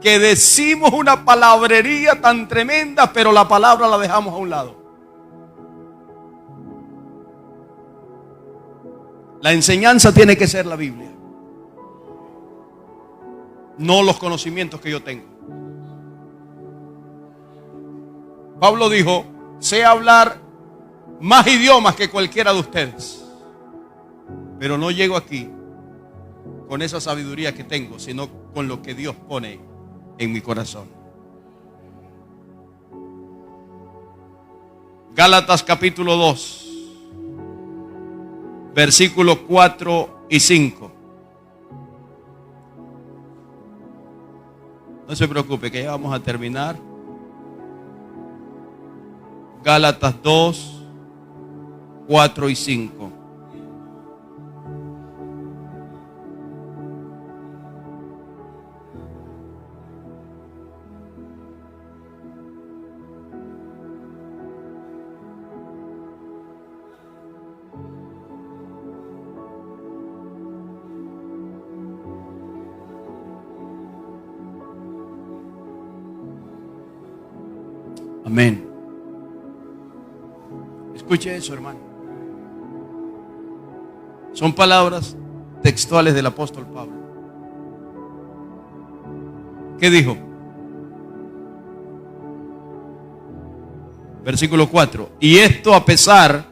Que decimos una palabrería tan tremenda, pero la palabra la dejamos a un lado. La enseñanza tiene que ser la Biblia, no los conocimientos que yo tengo. Pablo dijo, sé hablar más idiomas que cualquiera de ustedes. Pero no llego aquí con esa sabiduría que tengo, sino con lo que Dios pone en mi corazón. Gálatas capítulo 2, versículos 4 y 5. No se preocupe, que ya vamos a terminar. Gálatas 2, 4 y 5. Amén. Escuche eso, hermano. Son palabras textuales del apóstol Pablo. ¿Qué dijo? Versículo 4. Y esto a pesar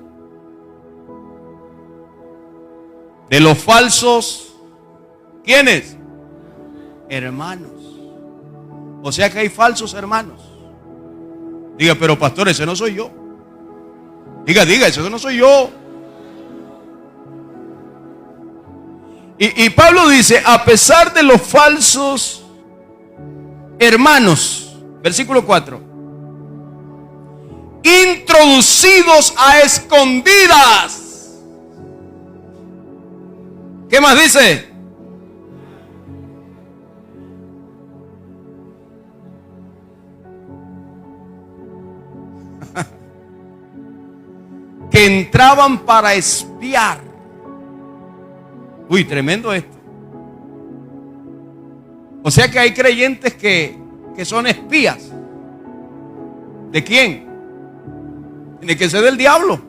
de los falsos, ¿quiénes? Hermanos. O sea que hay falsos hermanos. Diga, pero pastor, ese no soy yo. Diga, ese no soy yo. Y Pablo dice, a pesar de los falsos hermanos, versículo 4, introducidos a escondidas. ¿Qué más dice? Que entraban para espiar. Uy, tremendo esto. O sea que hay creyentes que son espías. ¿De quién? Tiene que ser del diablo.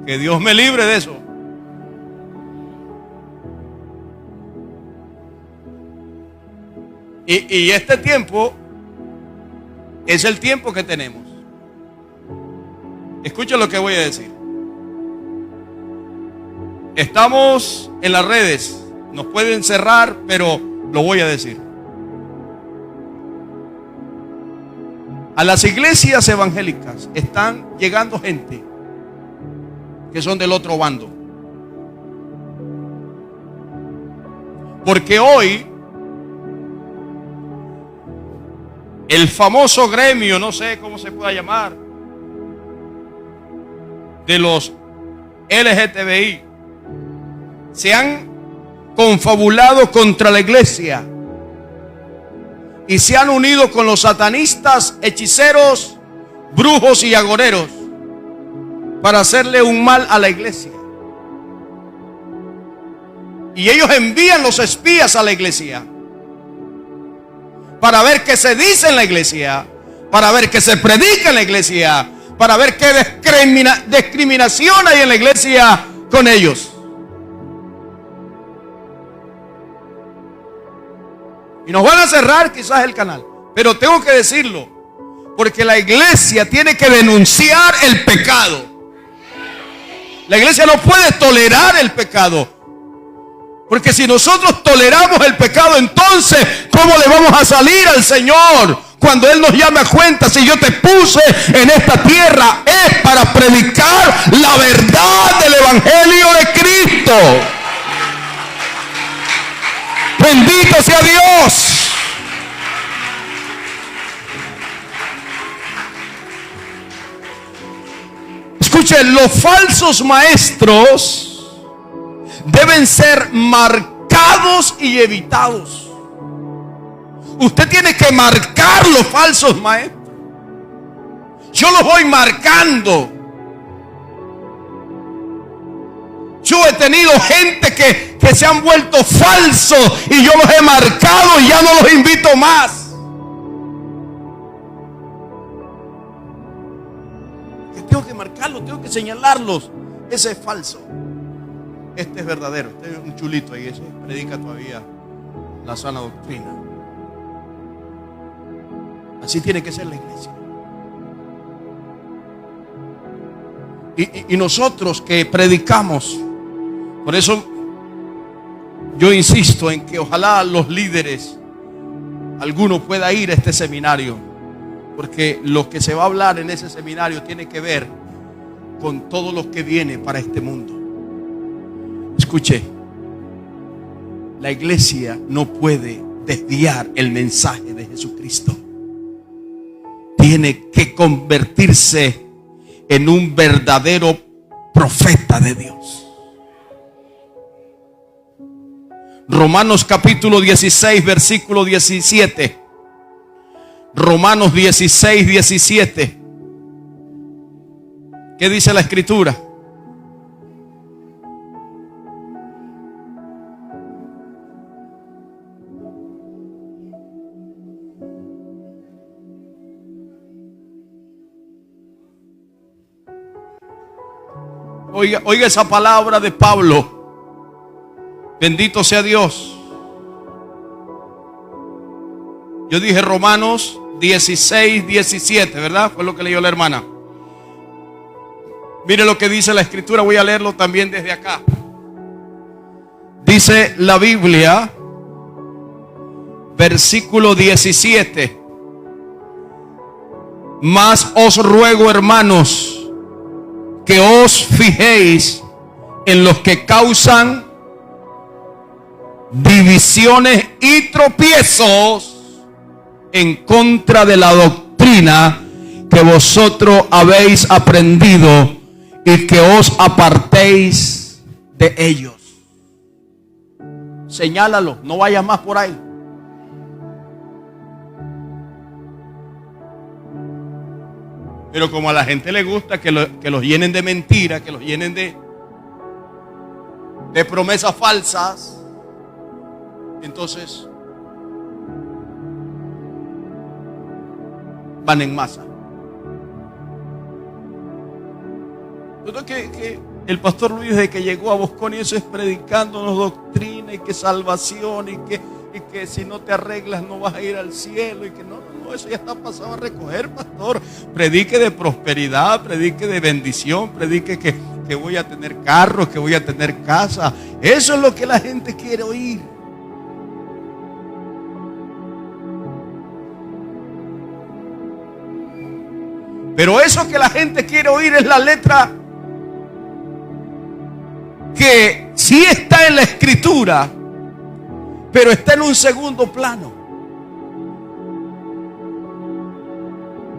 Que Dios me libre de eso. Y este tiempo es el tiempo que tenemos. Escucha lo que voy a decir. Estamos en las redes. Nos pueden cerrar, pero lo voy a decir. A las iglesias evangélicas están llegando gente que son del otro bando. Porque hoy el famoso gremio, no sé cómo se pueda llamar, de los LGTBI, se han confabulado contra la iglesia y se han unido con los satanistas, hechiceros, brujos y agoreros para hacerle un mal a la iglesia. Y ellos envían los espías a la iglesia para ver qué se dice en la iglesia, para ver qué se predica en la iglesia, para ver qué discriminación hay en la iglesia con ellos. Y nos van a cerrar quizás el canal, pero tengo que decirlo, porque la iglesia tiene que denunciar el pecado. La iglesia no puede tolerar el pecado, porque si nosotros toleramos el pecado, entonces ¿cómo le vamos a salir al Señor cuando Él nos llame a cuenta? Si yo te puse en esta tierra es para predicar la verdad del Evangelio de Cristo. Bendito sea Dios. Escuchen, los falsos maestros deben ser marcados y evitados. Usted tiene que marcar los falsos maestros. Yo los voy marcando. Yo he tenido gente que se han vuelto falsos y yo los he marcado y ya no los invito más. Que tengo que marcarlos, tengo que señalarlos. Ese es falso. Este es verdadero. Este es un chulito ahí, ese predica todavía la sana doctrina. Así tiene que ser la iglesia. Y nosotros que predicamos, por eso yo insisto en que ojalá los líderes, alguno pueda ir a este seminario, porque lo que se va a hablar en ese seminario tiene que ver con todo lo que viene para este mundo. Escuche, la iglesia no puede desviar el mensaje de Jesucristo. Tiene que convertirse en un verdadero profeta de Dios. Romanos capítulo 16, versículo 17. Romanos 16, 17. ¿Qué dice la escritura? Oiga esa palabra de Pablo. Bendito sea Dios. Yo dije Romanos 16, 17, ¿verdad? Fue lo que leyó la hermana. Mire lo que dice la escritura. Voy a leerlo también desde acá. Dice la Biblia, versículo 17. Mas os ruego, hermanos, que os fijéis en los que causan divisiones y tropiezos en contra de la doctrina que vosotros habéis aprendido, y que os apartéis de ellos. Señálalo, no vayas más por ahí. Pero como a la gente le gusta que los llenen de mentiras, que los llenen de promesas falsas, entonces van en masa. Yo que el pastor Luis, desde que llegó a Bosconi, eso es predicándonos doctrina y que salvación y que si no te arreglas no vas a ir al cielo, y que no, eso ya está pasado a recoger, pastor. Predique de prosperidad, predique de bendición, predique que voy a tener carros, que voy a tener casa. Eso es lo que la gente quiere oír. Pero eso que la gente quiere oír es la letra que sí está en la escritura, pero está en un segundo plano.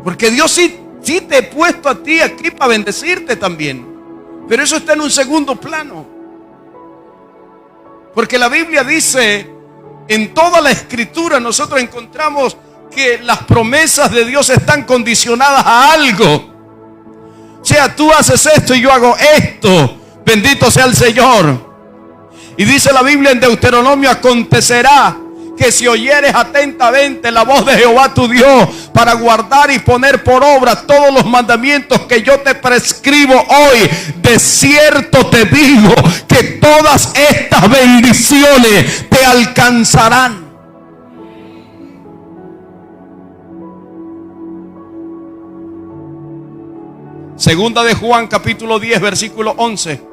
Porque Dios sí te he puesto a ti aquí para bendecirte también, pero eso está en un segundo plano. Porque la Biblia dice, en toda la escritura nosotros encontramos que las promesas de Dios están condicionadas a algo. O sea, tú haces esto y yo hago esto. Bendito sea el Señor. Y dice la Biblia en Deuteronomio: acontecerá que si oyeres atentamente la voz de Jehová tu Dios, para guardar y poner por obra todos los mandamientos que yo te prescribo hoy, de cierto te digo que todas estas bendiciones te alcanzarán. Segunda de Juan capítulo 10 versículo 11.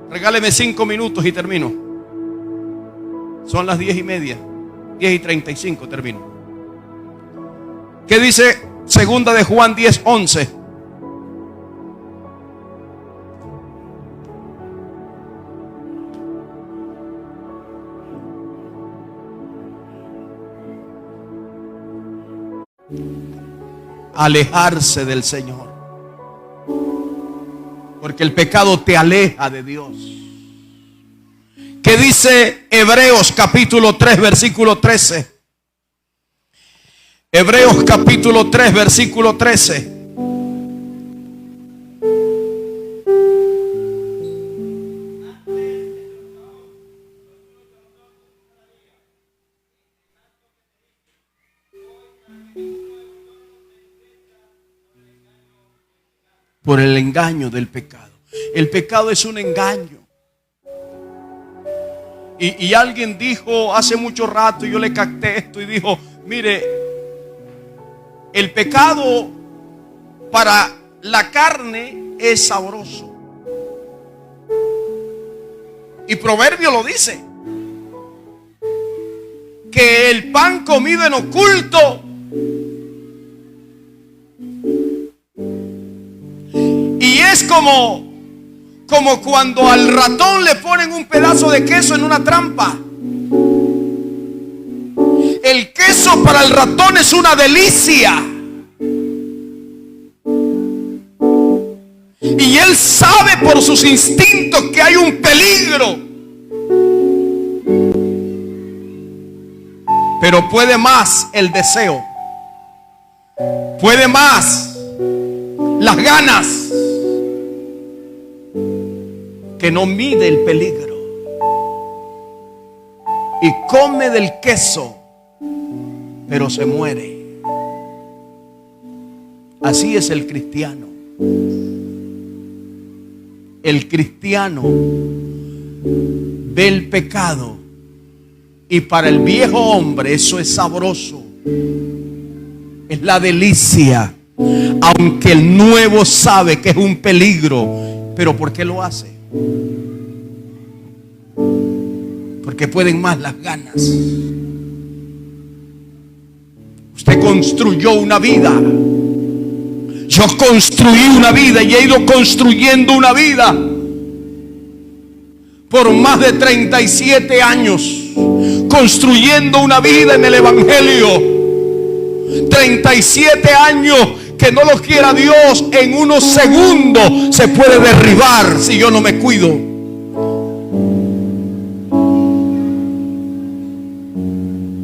Regáleme 5 minutos y termino. Son las 10:30, 10:35 termino. ¿Qué dice segunda de Juan 10, 11? Alejarse del Señor, porque el pecado te aleja de Dios. ¿Qué dice Hebreos capítulo 3 versículo 13? Hebreos capítulo 3 versículo 13. Por el engaño del pecado. El pecado es un engaño. Y alguien dijo hace mucho rato, y yo le capté esto, y dijo: mire, el pecado, para la carne es sabroso. Y Proverbio lo dice, que el pan comido en oculto y es como cuando al ratón le ponen un pedazo de queso en una trampa. El queso para el ratón es una delicia. Y él sabe por sus instintos que hay un peligro. Pero puede más el deseo. Puede más las ganas, que no mide el peligro. Y come del queso, pero se muere. Así es el cristiano. El cristiano ve el pecado y para el viejo hombre eso es sabroso, es la delicia, aunque el nuevo sabe que es un peligro. Pero ¿por qué lo hace? Porque pueden más las ganas. Usted construyó una vida. Yo construí una vida y he ido construyendo una vida por más de 37 años, construyendo una vida en el Evangelio. 37 años que no lo quiera Dios, en unos segundos se puede derribar si yo no me cuido.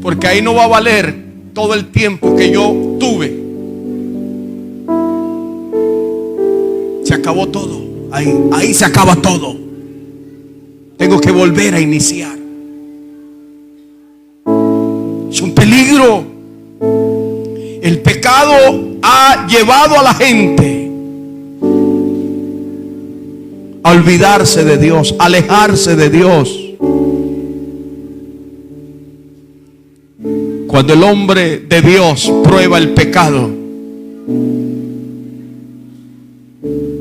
Porque ahí no va a valer todo el tiempo que yo tuve. Se acabó todo. Ahí se acaba todo. Tengo que volver a iniciar. Es un peligro. El pecado ha llevado a la gente a olvidarse de Dios, a alejarse de Dios. Cuando el hombre de Dios prueba el pecado,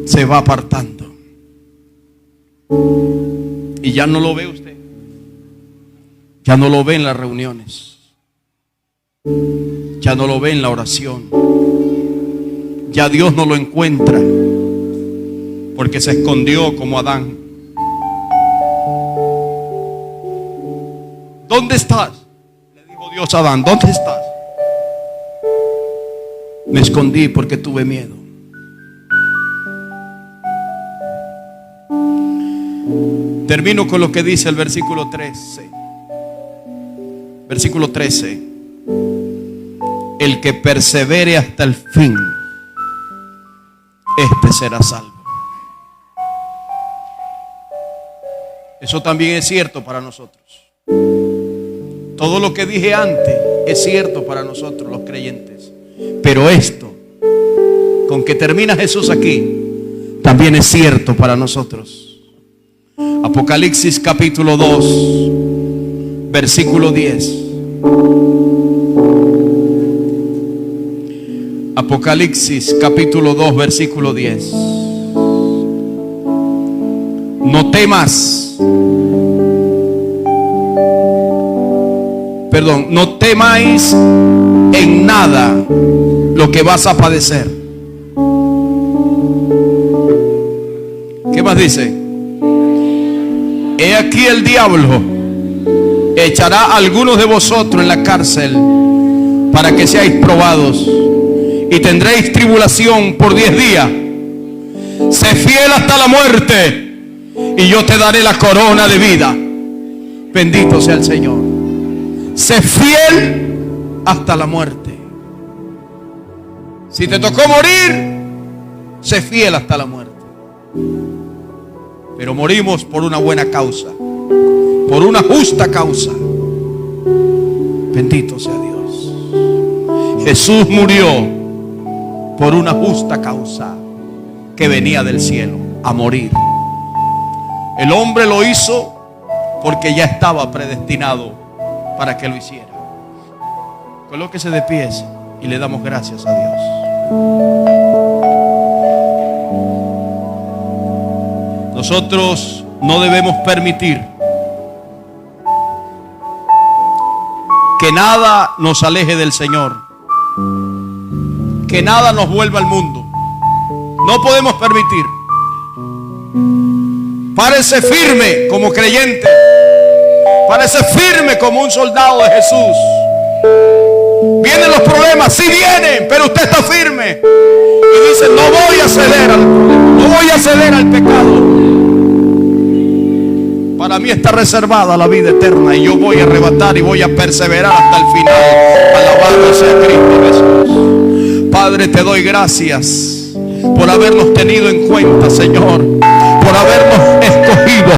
se va apartando. Y ya no lo ve usted. Ya no lo ve en las reuniones. Ya no lo ve en la oración. Ya Dios no lo encuentra, porque se escondió como Adán. ¿Dónde estás? Le dijo Dios a Adán, ¿dónde estás? Me escondí porque tuve miedo. Termino con lo que dice el versículo 13. Versículo 13. El que persevere hasta el fin, este será salvo. Eso también es cierto para nosotros. Todo lo que dije antes es cierto para nosotros los creyentes. Pero esto, con que termina Jesús aquí, también es cierto para nosotros. Apocalipsis capítulo 2, versículo 10. Apocalipsis capítulo 2, versículo 10. No temas. Perdón, no temáis en nada lo que vas a padecer. ¿Qué más dice? He aquí el diablo echará a algunos de vosotros en la cárcel para que seáis probados y tendréis tribulación por 10 días. Sé fiel hasta la muerte y yo te daré la corona de vida. Bendito sea el Señor. Sé fiel hasta la muerte. Si te tocó morir, sé fiel hasta la muerte. Pero morimos por una buena causa, por una justa causa. Bendito sea Dios. Jesús murió por una justa causa que venía del cielo a morir. El hombre lo hizo porque ya estaba predestinado para que lo hiciera. Colóquese de pies y le damos gracias a Dios. Nosotros no debemos permitir que nada nos aleje del Señor, que nada nos vuelva al mundo. No podemos permitir. Párese firme como creyente, párese firme como un soldado de Jesús. Vienen los problemas, sí vienen, pero usted está firme y dice: no voy a ceder al problema, no voy a ceder al pecado. Para mí está reservada la vida eterna y yo voy a arrebatar y voy a perseverar hasta el final, alabado sea Cristo Jesús. Padre, te doy gracias por habernos tenido en cuenta, Señor, por habernos escogido.